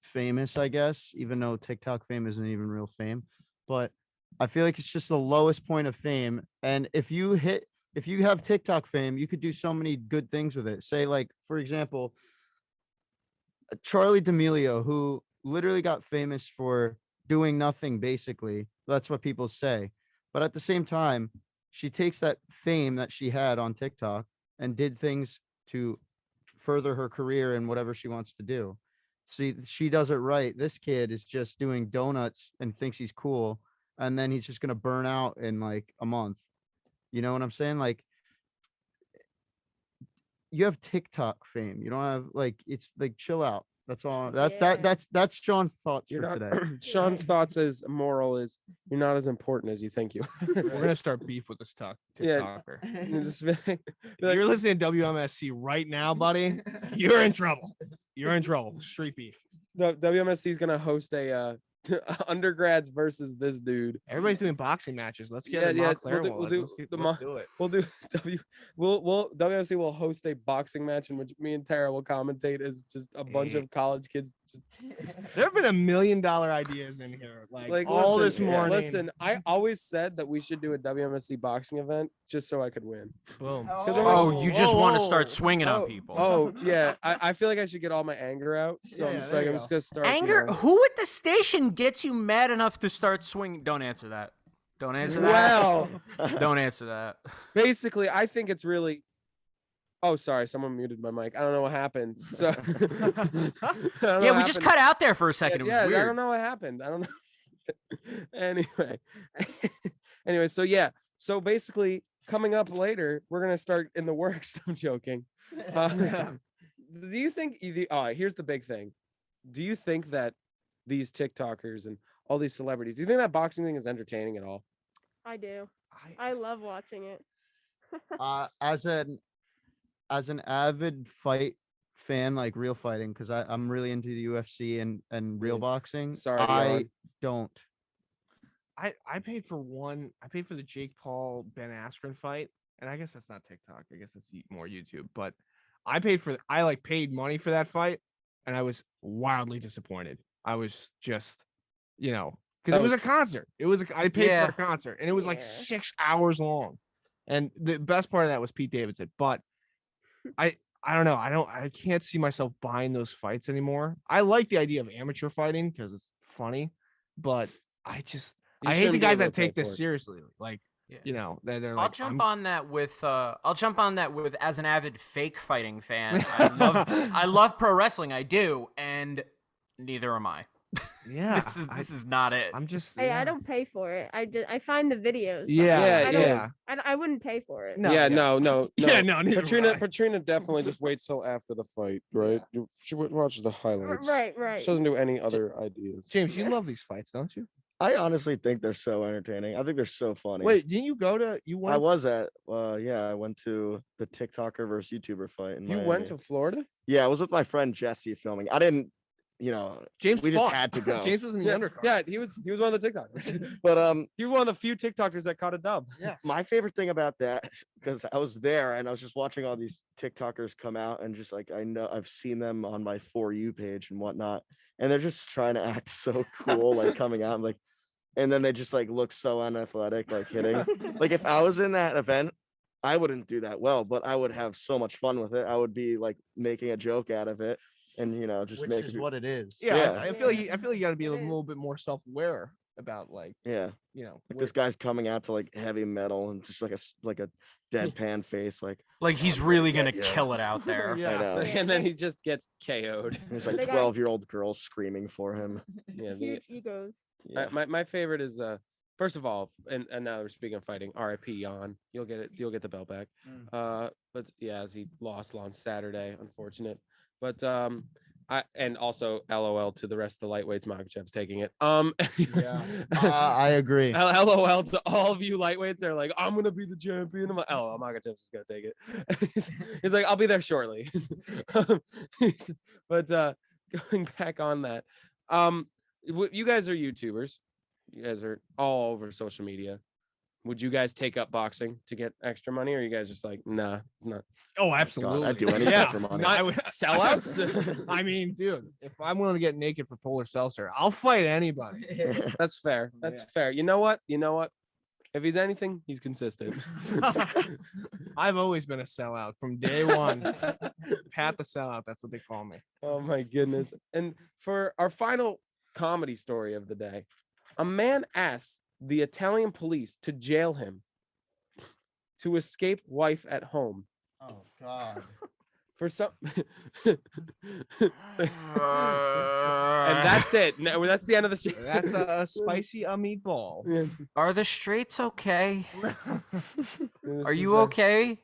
famous, I guess, even though TikTok fame isn't even real fame. But I feel like it's just the lowest point of fame. And if you have TikTok fame, you could do so many good things with it. Say, like, for example, Charlie D'Amelio, who literally got famous for doing nothing, basically. That's what people say. But at the same time, she takes that fame that she had on TikTok and did things to further her career and whatever she wants to do. See, she does it right. This kid is just doing donuts and thinks he's cool. And then he's just going to burn out in like a month. You know what I'm saying? Like, you have TikTok fame. You don't have like, it's like, chill out. That's all. That's Sean's thoughts You're for not, today. Sean's thoughts is moral is you're not as important as you think you are. We're gonna start beef with this Yeah. TikToker. Just be like- If you're listening to WMSC right now, buddy, you're in trouble. You're in trouble. Street beef. the WMSC is gonna host a undergrads versus this dude. Everybody's doing boxing matches. Let's get Yeah, a yeah, Montclair we'll one. do Let's the let's do it. We'll do WMSC will host a boxing match in which me and Tara will commentate as just a bunch of college kids. There have been $1 million ideas in here, like all listen, this morning. Listen, I always said that we should do a WMSC boxing event just so I could win. Boom. Oh, you just want to start swinging on Oh, people. oh yeah, I feel like I should get all my anger out. So I'm Yeah, just there like you I'm go. just gonna start. Anger? Who at the station gets you mad enough to start swinging? Don't answer that. Don't answer that. Well, Don't answer that. basically, I think it's really. Oh, sorry, someone muted my mic. I don't know what happened. So Yeah, we just cut out there for a second. It was yeah, weird. I don't know what happened. I don't know. anyway, so yeah, so basically, coming up later, we're gonna start in the works. I'm joking. Do you think? Here's the big thing. Do you think that these TikTokers and all these celebrities, do you think that boxing thing is entertaining at all? I do. I love watching it. As an avid fight fan, like real fighting, because I'm really into the UFC and real Really? boxing. Sorry, I Elon. don't. I paid for one. I paid for the Jake Paul Ben Askren fight, and I guess that's not TikTok. I guess that's more YouTube. But I paid money for that fight, and I was wildly disappointed. I was just, because it was a concert. I paid for a concert, and it was like 6 hours long. And the best part of that was Pete Davidson. But I don't know. I can't see myself buying those fights anymore. I like the idea of amateur fighting because it's funny, but I hate the guys that take this seriously. Like, they're like, I'll jump on that with as an avid fake fighting fan. I love pro wrestling. I do, and neither am I. Yeah, this is not it. I'm just. Hey, I don't pay for it. I find the videos. Yeah. I wouldn't pay for it. No. No. Yeah, no. Patrina definitely just waits till after the fight, right? She watches the highlights. Right. She doesn't do any other ideas. James, you love these fights, don't you? I honestly think they're so entertaining. I think they're so funny. Wait, didn't you go to? You went? I was at. I went to the TikToker versus YouTuber fight. You went to Florida? Yeah, I was with my friend Jesse filming. I didn't. James, we just had to go. James was in the undercard. Yeah, he was one of the TikTokers. But he was one of the few TikTokers that caught a dub. Yeah. My favorite thing about that, because I was there and I was just watching all these TikTokers come out, and just like I've seen them on my For You page and whatnot, and they're just trying to act so cool, like coming out, like, and then they just like look so unathletic, like hitting. Like if I was in that event, I wouldn't do that well, but I would have so much fun with it. I would be like making a joke out of it. And just which making is what it is. Yeah. I feel you got to be a little bit more self-aware about like like this guy's coming out to like heavy metal and just like a deadpan face, like he's really gonna kill it out there. I know. And then he just gets KO'd. There's like They got- 12-year-old girls screaming for him. Yeah, Huge egos. Yeah. my favorite is first of all, and now we're speaking of fighting, RIP Jan. You'll get the belt back. But yeah, as he lost on Saturday, unfortunate. But and also LOL to the rest of the lightweights. Makhachev's taking it. I agree. LOL to all of you lightweights. They're like, I'm gonna be the champion. I'm like, LOL, Makhachev's just gonna take it. He's like, I'll be there shortly. But going back on that, you guys are YouTubers. You guys are all over social media. Would you guys take up boxing to get extra money, or are you guys just like, nah, it's not? Oh, absolutely. God, I'd do anything for money. I would Sellouts? I mean, dude, if I'm willing to get naked for Polar Seltzer, I'll fight anybody. That's fair. That's fair. You know what? If he's anything, he's consistent. I've always been a sellout from day one. Pat the sellout. That's what they call me. Oh my goodness. And for our final comedy story of the day, a man asks the Italian police to jail him to escape wife at home. Oh God. For some and that's it. No, that's the end of the story. That's a spicy meatball. Are the straights okay? This Are is you okay?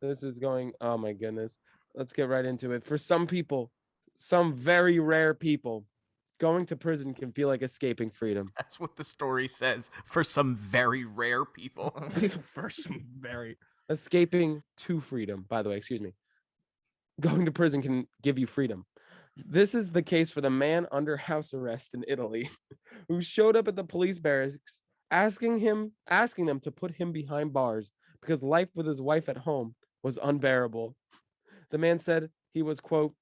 This is going, oh my goodness. Let's get right into it. For some people, some very rare people, going to prison can feel like escaping freedom. That's what the story says. For some very rare people. For some very Escaping to freedom, by the way, excuse me. Going to prison can give you freedom. This is the case for the man under house arrest in Italy who showed up at the police barracks asking them to put him behind bars because life with his wife at home was unbearable. The man said he was, quote,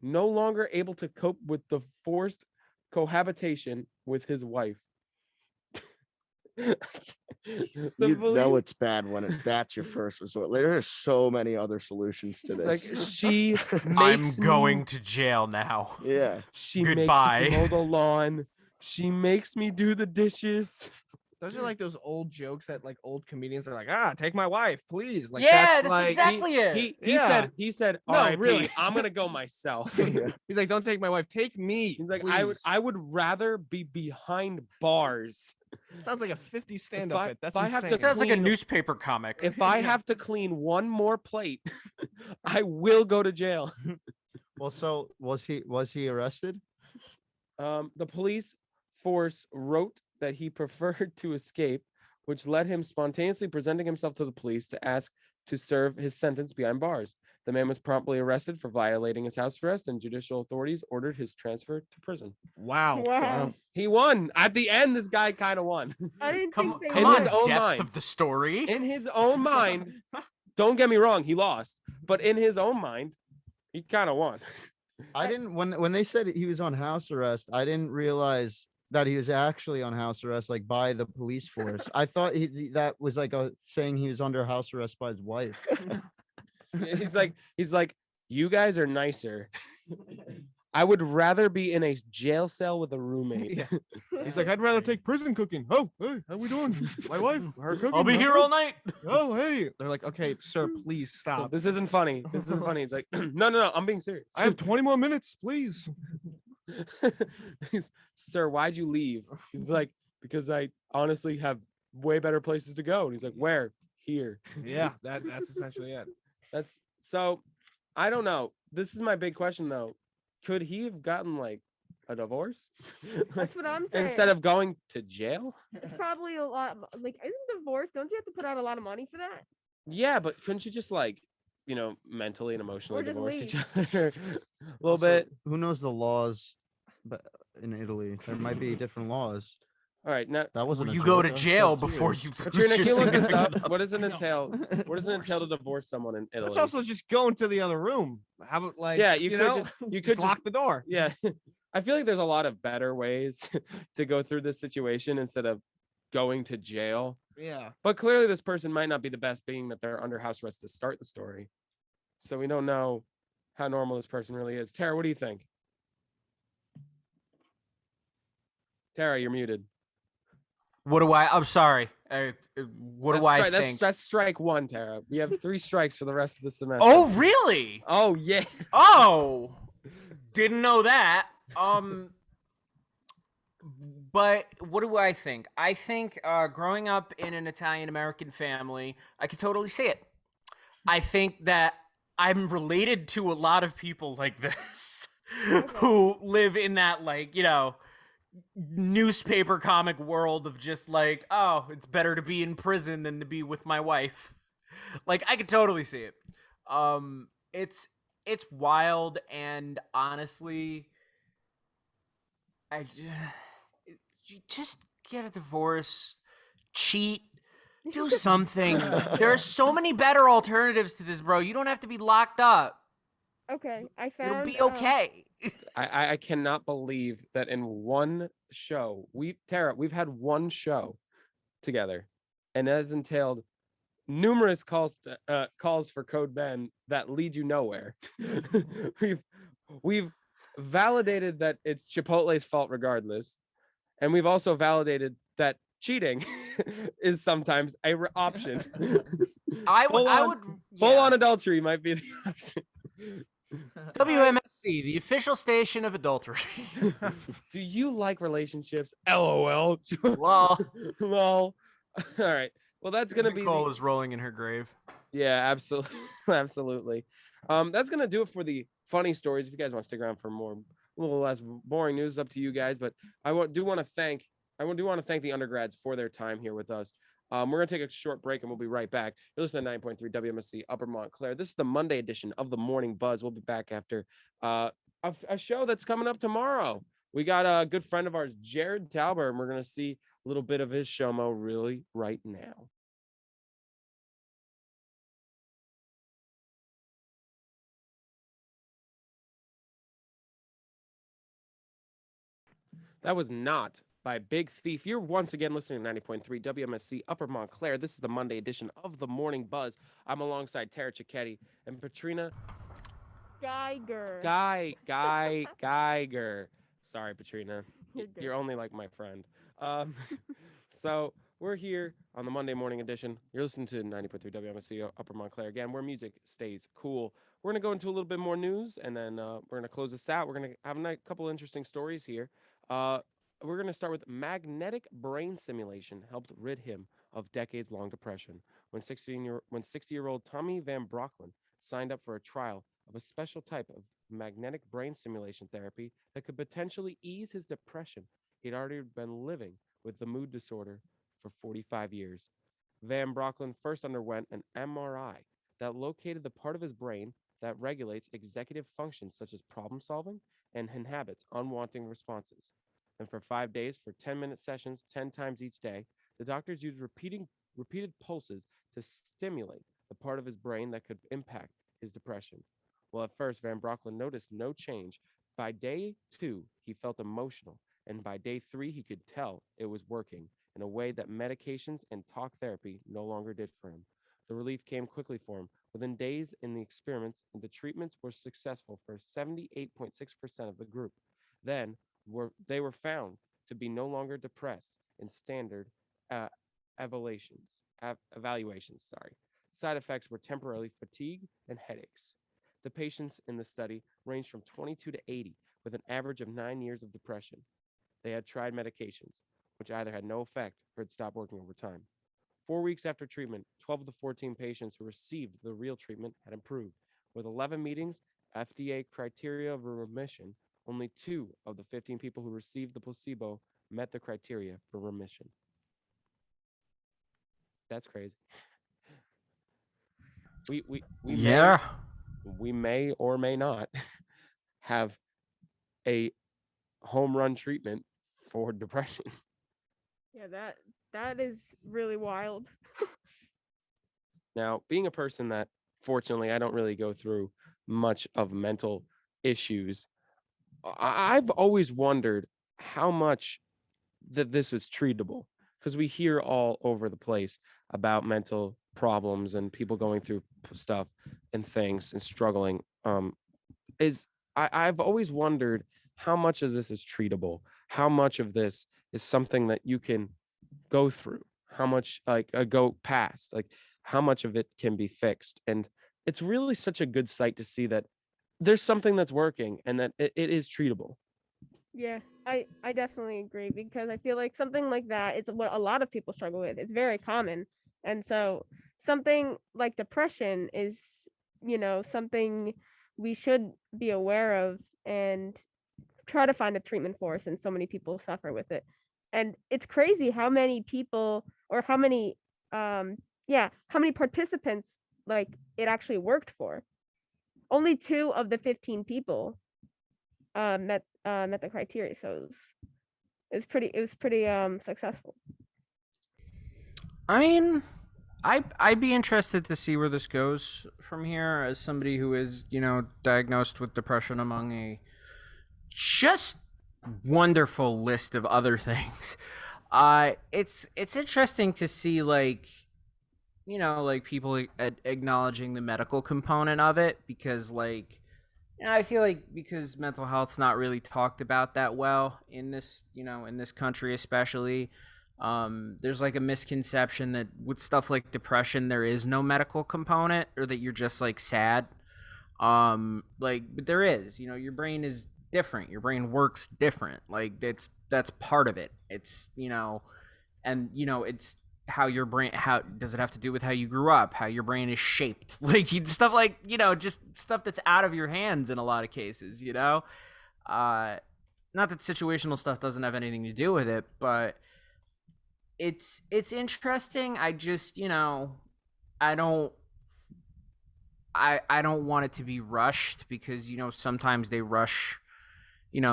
no longer able to cope with the forced cohabitation with his wife. You know it's bad when that's your first resort. There are so many other solutions to this. Like she I'm makes going me, to jail now. yeah. she Goodbye. makes me mow the lawn. She makes me do the dishes. Those are like those old jokes that like old comedians are like, take my wife, please. Like Yeah, that's like exactly it. He said, No, all right, really. I'm gonna go myself. he's like, don't take my wife, take me. He's like, please." I would rather be behind bars. Sounds like a 50 stand-up bit. That's if I have insane. It sounds like a clean- newspaper comic. If I have to clean one more plate, I will go to jail. Well, so was he arrested? The police force wrote that he preferred to escape, which led him spontaneously presenting himself to the police to ask to serve his sentence behind bars. The man was promptly arrested for violating his house arrest, and judicial authorities ordered his transfer to prison. Wow. Wow. He won. At the end, this guy kind of won. I didn't Come, think they come In on, his own depth mind. of the story. In his own mind, don't get me wrong, he lost. But in his own mind, he kind of won. I didn't when they said he was on house arrest, I didn't realize that he was actually on house arrest, like by the police force. I thought that was like saying he was under house arrest by his wife. He's like, you guys are nicer. I would rather be in a jail cell with a roommate. Yeah. He's like, I'd rather take prison cooking. Oh, hey, how we doing? My wife, her cooking. I'll be here all night. Oh, hey. They're like, okay, sir, please stop. This isn't funny. This isn't funny. It's like, no, I'm being serious. I have 20 more minutes, please. Sir, why'd you leave? He's like, because I honestly have way better places to go. And he's like, where? Here. Yeah, that's essentially it. That's so. I don't know. This is my big question though. Could he have gotten like a divorce? That's what I'm saying. Instead of going to jail? It's probably a lot. Like, isn't divorce? Don't you have to put out a lot of money for that? Yeah, but couldn't you just like, mentally and emotionally Or just divorce each leave. other a little Also, bit? Who knows the laws? But in Italy, there might be different laws. All right, now That wasn't. a You go joke, to that was jail dead before serious. you lose Katrina, your can you look this significant up? other. What does it entail? What does it entail to divorce someone in Italy? It's also just going to the other room. How about like, yeah, you could know, just you could just just lock the door. yeah. I feel like there's a lot of better ways to go through this situation instead of going to jail. Yeah. But clearly this person might not be the best, being that they're under house arrest to start the story. So we don't know how normal this person really is. Tara, what do you think? Tara, you're muted. What do I? I'm sorry. What do I think? That's strike one, Tara. We have 3 strikes for the rest of the semester. Oh, really? Oh, yeah. Oh, didn't know that. But what do I think? I think growing up in an Italian American family, I could totally see it. I think that I'm related to a lot of people like this who live in that, like, newspaper comic world of just like, oh, it's better to be in prison than to be with my wife. Like, I could totally see it. It's wild, and honestly, you just get a divorce, cheat, do something. There are so many better alternatives to this, bro. You don't have to be locked up. Okay, I It'll found. be okay. I cannot believe that in one show, Tara, we've had one show together, and that has entailed numerous calls for Code Ben that lead you nowhere. we've validated that it's Chipotle's fault regardless, and we've also validated that cheating is sometimes a option. Full on adultery might be the option. WMSC, the official station of adultery. Do you like relationships? LOL. Lol. Lol. All right. Well, that's gonna be. Nicole is rolling in her grave. Yeah, absolutely, absolutely. That's gonna do it for the funny stories. If you guys want to stick around for more, a little less boring news, up to you guys. But I do want to thank the undergrads for their time here with us. We're gonna take a short break and we'll be right back. You're listening to 9.3 WMSC Upper Montclair. This is the Monday edition of the Morning Buzz. We'll be back after a show that's coming up tomorrow. We got a good friend of ours, Jared Tauber, and we're gonna see a little bit of his show-mo really right now. That was not by Big Thief. You're once again listening to 90.3 WMSC Upper Montclair. This is the Monday edition of the Morning Buzz. I'm alongside Tara Cicchetti and Petrina Geiger. Geiger. Sorry, Petrina. You're only like my friend. So we're here on the Monday morning edition. You're listening to 90.3 WMSC Upper Montclair again, where music stays cool. We're going to go into a little bit more news, and then we're going to close this out. We're going to have a couple interesting stories here. We're going to start with magnetic brain simulation helped rid him of decades-long depression. When 60-year-old Tommy Van Brocklin signed up for a trial of a special type of magnetic brain stimulation therapy that could potentially ease his depression, he'd already been living with the mood disorder for 45 years. Van Brocklin first underwent an MRI that located the part of his brain that regulates executive functions such as problem solving and inhibits unwanted responses. And for 5 days, for 10-minute sessions, 10 times each day, the doctors used repeated pulses to stimulate the part of his brain that could impact his depression. Well, at first, Van Broecklyn noticed no change. By day 2, he felt emotional, and by day 3, he could tell it was working in a way that medications and talk therapy no longer did for him. The relief came quickly for him. Within days in the experiments, the treatments were successful for 78.6% of the group. Then they were found to be no longer depressed in standard evaluations. Side effects were temporarily fatigue and headaches. The patients in the study ranged from 22 to 80, with an average of 9 years of depression. They had tried medications, which either had no effect or had stopped working over time. 4 weeks after treatment, 12 of the 14 patients who received the real treatment had improved. With 11 meetings, FDA criteria of remission, only 2 of the 15 people who received the placebo met the criteria for remission. That's crazy. We may or may not have a home run treatment for depression. Yeah, that is really wild. Now, being a person that fortunately I don't really go through much of mental issues, I've always wondered how much that this is treatable, because we hear all over the place about mental problems and people going through stuff and things and struggling. I've always wondered how much of this is treatable, how much of this is something that you can go through, how much go past, like how much of it can be fixed. And it's really such a good sight to see that there's something that's working and that it is treatable. Yeah, I definitely agree, because I feel like something like that is what a lot of people struggle with. It's very common. And so something like depression is, something we should be aware of and try to find a treatment for, since so many people suffer with it. And it's crazy how many people, or how many participants like it actually worked for. Only 2 of the 15 people met the criteria, so it was pretty successful. I mean, I'd be interested to see where this goes from here, as somebody who is, diagnosed with depression among a just wonderful list of other things. It's interesting to see, like, people acknowledging the medical component of it, because, like, I feel like because mental health's not really talked about that well in this, in this country especially. There's like a misconception that with stuff like depression there is no medical component, or that you're just like sad. But there is. Your brain is different. Your brain works different. Like that's part of it. It's it's how your brain, how does it have to do with how you grew up, how your brain is shaped, like stuff like, just stuff that's out of your hands in a lot of cases. Not that situational stuff doesn't have anything to do with it, but it's interesting. I just, I don't want it to be rushed, because sometimes they rush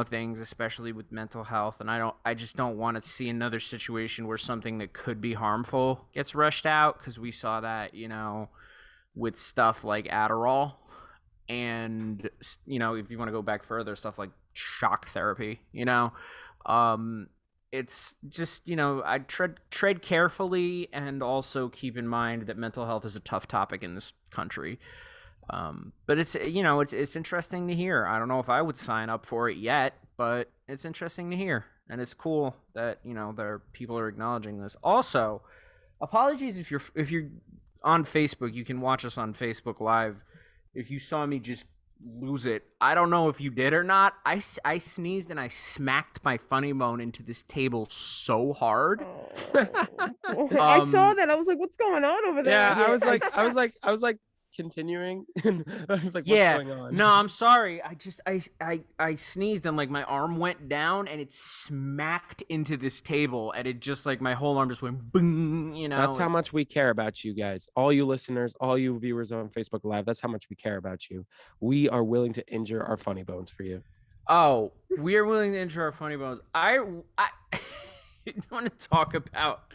things, especially with mental health, and I just don't want to see another situation where something that could be harmful gets rushed out, because we saw that with stuff like Adderall, and if you want to go back further, stuff like shock therapy. It's just, I tread carefully, and also keep in mind that mental health is a tough topic in this country. But it's it's interesting to hear. I don't know if I would sign up for it yet, but it's interesting to hear, and it's cool that people are acknowledging this. Also, apologies if you're on Facebook. You can watch us on Facebook Live. If you saw me just lose it, I don't know if you did or not. I sneezed and I smacked my funny bone into this table so hard. I saw that. I was like, what's going on over there? Yeah, I was like, continuing? And I was like, Yeah. what's going on? No, I'm sorry. I sneezed and like my arm went down and it smacked into this table and it just like my whole arm just went boom, you know. That's how much we care about you guys. All you listeners, all you viewers on Facebook Live, that's how much we care about you. We are willing to injure our funny bones for you. Oh, we are willing to injure our funny bones. I want to talk about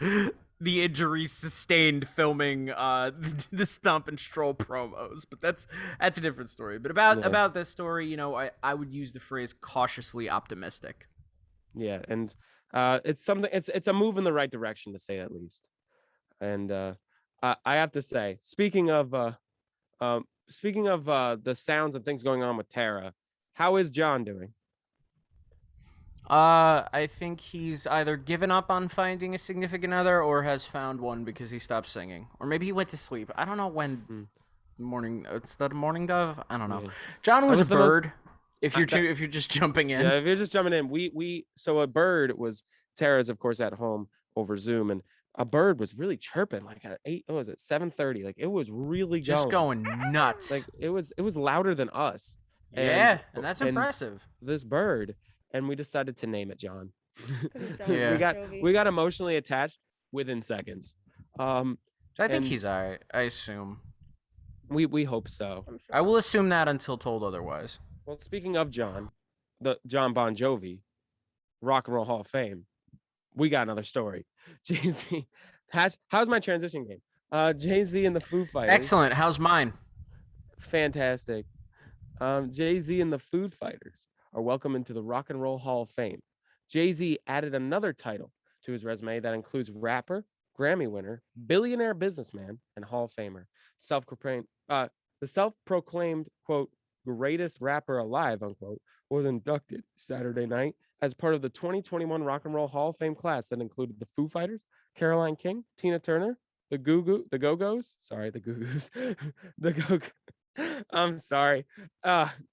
the injuries sustained filming the Stump and Stroll promos, but that's a different story. But about this story, you know, I would use the phrase cautiously optimistic. Yeah, and it's something. It's a move in the right direction, to say at least. And I have to say, speaking of the sounds and things going on with Tara, how is John doing? I think he's either given up on finding a significant other or has found one because he stopped singing, or maybe he went to sleep. I don't know when. Morning. It's the morning dove. I don't know. Yeah. John was a bird. If you're that- if you're just jumping in. Yeah, if you're just jumping in, so a bird was Tara's, of course, at home over Zoom, and a bird was really chirping like at 7:30, like it was really Just going nuts. like it was louder than us. Yeah, and that's impressive. This bird, and we decided to name it John. Yeah. we got emotionally attached within seconds. I think and- he's all right. I assume. We hope so. I'm sure. I will assume that until told otherwise. Well, speaking of John, the John Bon Jovi, Rock and Roll Hall of Fame, we got another story. Jay-Z, how's my transition game? Jay-Z and the Foo Fighters. Excellent. How's mine? Fantastic. Jay-Z and the Foo Fighters are welcome into the Rock and Roll Hall of Fame. Jay-Z added another title to his resume that includes rapper, Grammy winner, billionaire businessman, and Hall of Famer. The self-proclaimed, quote, greatest rapper alive, unquote, was inducted Saturday night as part of the 2021 Rock and Roll Hall of Fame class that included the Foo Fighters, Caroline King, Tina Turner, the Go-Go's, I'm sorry.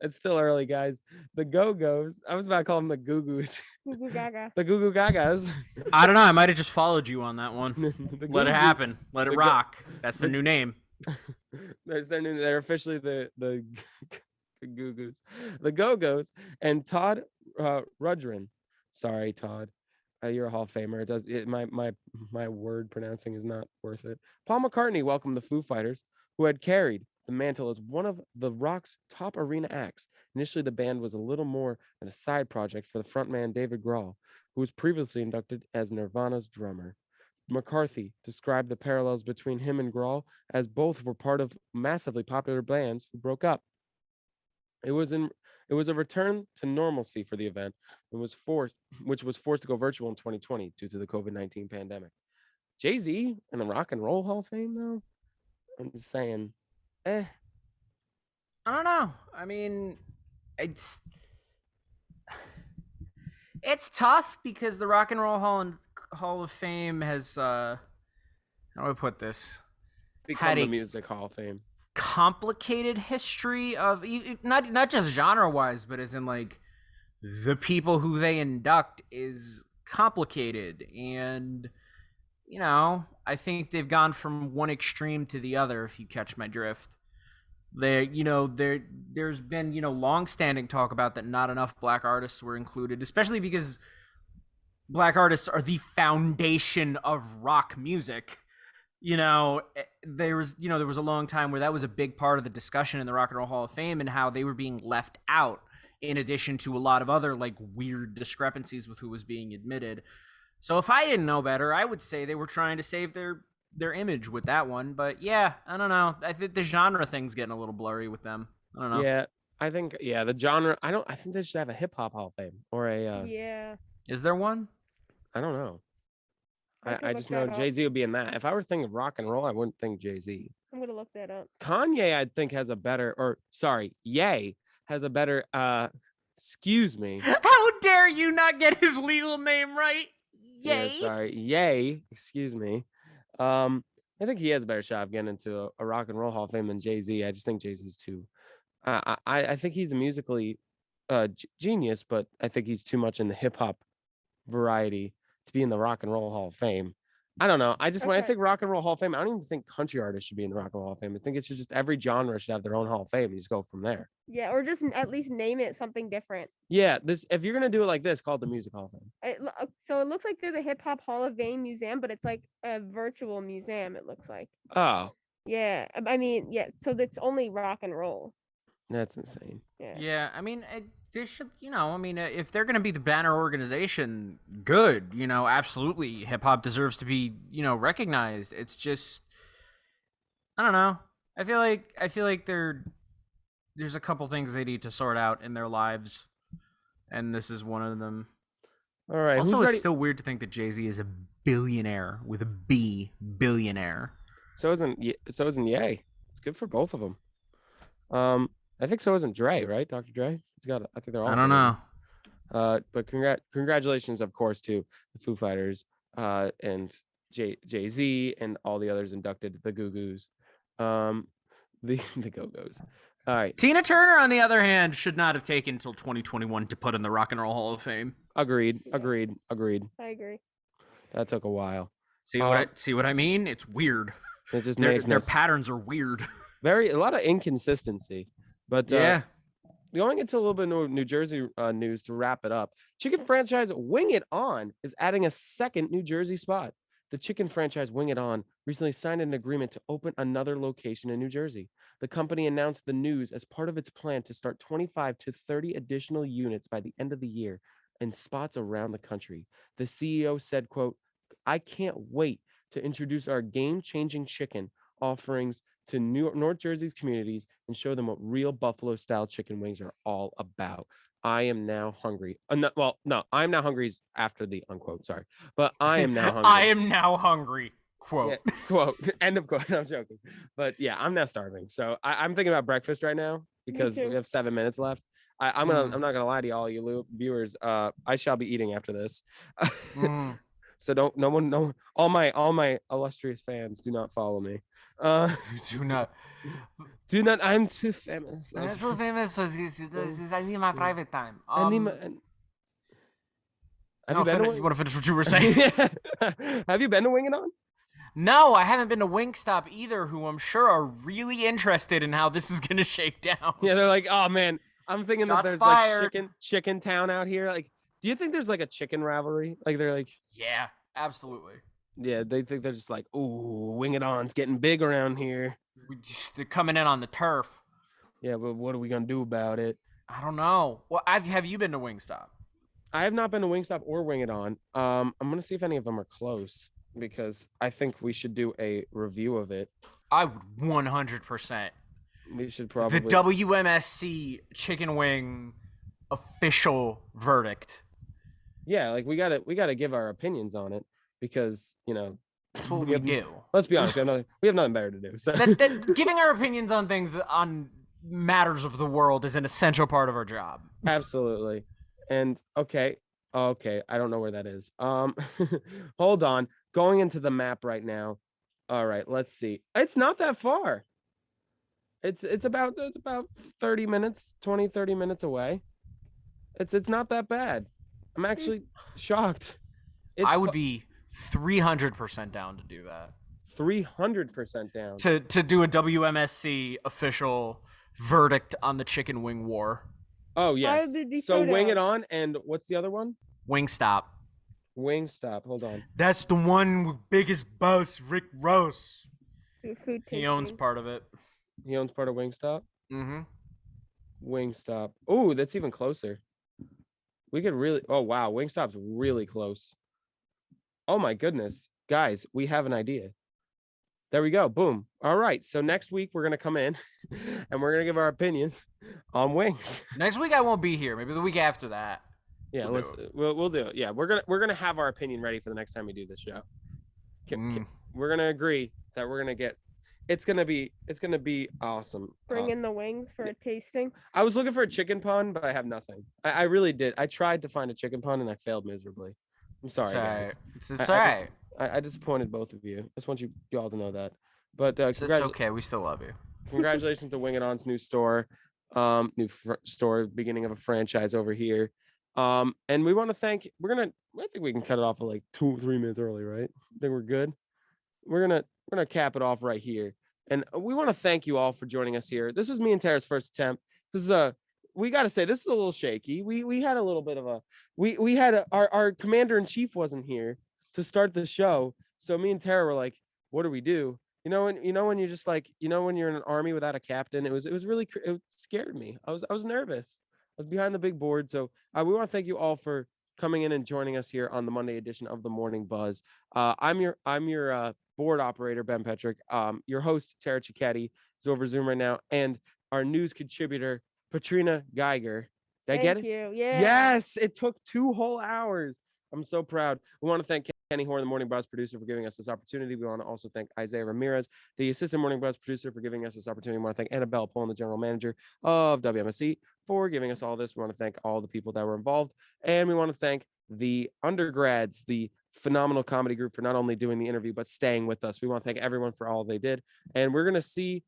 It's still early, guys. The Go-Go's. I was about to call them the Goo-Goos. Goo Goo Gaga. The Goo Goo Gagas. I don't know. I might have just followed you on that one. The Let it Goo-Goo- happen. Let it the Go- rock. That's the new name. They're officially the Goo-Goos. The Go-Go's and Todd Rundgren. Sorry, Todd. You're a Hall of Famer. My word pronouncing is not worth it. Paul McCartney welcomed the Foo Fighters, who had carried the mantle as one of the rock's top arena acts. Initially, the band was a little more than a side project for the frontman David Grohl, who was previously inducted as Nirvana's drummer. McCarthy described the parallels between him and Grohl as both were part of massively popular bands who broke up. It was a return to normalcy for the event, which was forced to go virtual in 2020 due to the COVID-19 pandemic. Jay-Z and the Rock and Roll Hall of Fame, though, I'm just saying, I don't know. I mean, it's tough because the Rock and Roll Hall of Fame has how do I put this? become Had the a Music Hall of Fame. complicated history of not just genre wise, but as in like the people who they induct is complicated, and you know, I think they've gone from one extreme to the other, if you catch my drift. There's been, long-standing talk about that not enough black artists were included, especially because black artists are the foundation of rock music. There was a long time where that was a big part of the discussion in the Rock and Roll Hall of Fame, and how they were being left out in addition to a lot of other like weird discrepancies with who was being admitted. So if I didn't know better, I would say they were trying to save their image with that one. But yeah, I don't know. I think the genre thing's getting a little blurry with them. I don't know. Yeah, I think the genre. I think they should have a hip hop Hall of Fame or a. Yeah. Is there one? I don't know. I could I look just know that up. Jay-Z would be in that. If I were thinking of rock and roll, I wouldn't think Jay-Z. I'm gonna look that up. Kanye, I think, has a better, Ye has a better. Excuse me. How dare you not get his legal name right? Yeah, Yay. sorry. Ye, excuse me. I think he has a better shot of getting into a Rock and Roll Hall of Fame than Jay-Z. I just think Jay-Z's too. I think he's a musically genius, but I think he's too much in the hip hop variety to be in the Rock and Roll Hall of Fame. I don't know. When I Okay. think Rock and Roll Hall of Fame, I don't even think country artists should be in the Rock and Roll Hall of Fame. I think it should just every genre should have their own Hall of Fame. You just go from there. Yeah, or just at least name it something different. Yeah, this if you're gonna do it like this, call it the Music Hall of Fame. So it looks like there's a hip hop Hall of Fame museum, but it's like a virtual museum. It looks like. Oh, Yeah, I mean, yeah. So that's only rock and roll. that's insane. Yeah. Yeah, I mean, they should, I mean, if they're going to be the banner organization, good, absolutely. Hip hop deserves to be, recognized. It's just, I don't know. I feel like there's a couple things they need to sort out in their lives, and this is one of them. All right. Also, who's it's ready? still weird to think that Jay-Z is a billionaire with a B, billionaire. So isn't Ye. It's good for both of them. I think so isn't Dre, right? Dr. Dre. He's got. I think they're all. I don't know. But congratulations, of course, to the Foo Fighters, and Jay-Z and all the others inducted, the Goo Goos, the Go Go's. All right. Tina Turner, on the other hand, should not have taken until 2021 to put in the Rock and Roll Hall of Fame. Agreed. Yeah. Agreed. I agree. That took a while. See what I mean? It's weird. It just Their makes patterns are weird. a lot of inconsistency. But Yeah. going into a little bit of New Jersey news to wrap it up. Chicken franchise Wing It On is adding a second New Jersey spot. The chicken franchise Wing It On recently signed an agreement to open another location in New Jersey. The company announced the news as part of its plan to start 25 to 30 additional units by the end of the year in spots around the country. The CEO said, quote, "I can't wait to introduce our game-changing chicken offerings to North Jersey's communities and show them what real Buffalo-style chicken wings are all about. I am now hungry." No, I'm now hungry is after the unquote. Sorry, but I am now hungry. I am now hungry. Quote. Yeah, quote. End of quote. I'm joking, but yeah, I'm now starving. So I'm thinking about breakfast right now because we too. have 7 minutes left. I'm not gonna lie to you, all you viewers. I shall be eating after this. So all my illustrious fans do not follow me. Do not. I'm too famous. I'm so famous. I need my private time. Have you been to you want to finish what you were saying? Have you been to Wing It On? No, I haven't been to Wingstop either, who I'm sure are really interested in how this is going to shake down. Yeah, they're like, oh man, I'm thinking Shots that there's fired. like chicken town out here. Like, do you think there's like a chicken rivalry? Like they're like, Yeah, absolutely. yeah, they think they're just like, ooh, Wing It On's getting big around here. They're coming in on the turf. Yeah, but what are we gonna do about it? I don't know. Well, have you been to Wingstop? I have not been to Wingstop or Wing It On. I'm gonna see if any of them are close because I think we should do a review of it. I would 100%. We should probably The WMSC chicken wing official verdict. Yeah, like we gotta give our opinions on it because That's what we do. Let's be honest, we have nothing better to do. So That giving our opinions on things on matters of the world is an essential part of our job. absolutely. And okay, I don't know where that is. Hold on. Going into the map right now. All right, let's see. It's not that far. It's about 30 minutes, 30 minutes away. It's not that bad. I'm actually shocked. I would be 300% down to do that. 300% down. To do a WMSC official verdict on the chicken wing war. Oh yes. would be So so Wing It down. On, and what's the other one? Wingstop. Wingstop. Hold on. That's the one with biggest boss, Rick Ross. Food He owns tasting. part of it. He owns part of Wingstop. Mm-hmm. Wingstop. Oh, that's even closer. We could really. Oh wow, Wingstop's really close. Oh my goodness, guys, we have an idea. There we go. Boom. All right. So next week we're gonna come in, and we're gonna give our opinion on wings. Next week I won't be here. Maybe the week after that. Yeah, We'll do we'll do it. Yeah, we're gonna have our opinion ready for the next time we do this show. We're gonna agree that we're gonna get. It's gonna be awesome. Bring in the wings for a tasting. I was looking for a chicken pun, but I have nothing. I really did. I tried to find a chicken pun and I failed miserably. I'm sorry, guys. It's I- all right. I disappointed both of you. I just want you all to know that. But It's okay. We still love you. congratulations to Wing It On's new store, store, beginning of a franchise over here. And we want to thank. We're gonna I think we can cut it off at like 2-3 minutes early, right? I think we're good. We're gonna cap it off right here. And we want to thank you all for joining us here. This was me and Tara's first attempt. This is we got to say this is a little shaky. We had a little bit of a we had our commander in chief wasn't here to start the show, so me and Tara were like, what do we do? When you're just like, when you're in an army without a captain, it was really it scared me. I was nervous. I was behind the big board. So we want to thank you all for coming in and joining us here on the Monday edition of the Morning Buzz. I'm your board operator, Ben Petruk. Your host, Tara Cicchetti, is over Zoom right now, and our news contributor, Patrina Geiger. Did I get it? Thank you. Yeah. Yes, it took 2 whole hours. I'm so proud. We want to thank Kenny Horn, the Morning Buzz producer, for giving us this opportunity. We want to also thank Isaiah Ramirez, the assistant Morning Buzz producer, for giving us this opportunity. We want to thank Annabelle Pullen, the general manager of WMSC, for giving us all this. We want to thank all the people that were involved. And we want to thank the undergrads, the phenomenal comedy group, for not only doing the interview, but staying with us. We want to thank everyone for all they did. And we're going to see,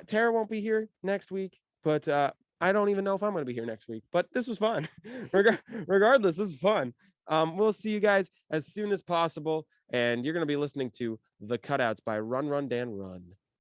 Tara won't be here next week, but I don't even know if I'm going to be here next week, but this was fun. Regardless, this is fun. We'll see you guys as soon as possible. And you're going to be listening to The Cutouts by Run, Run, Dan, Run.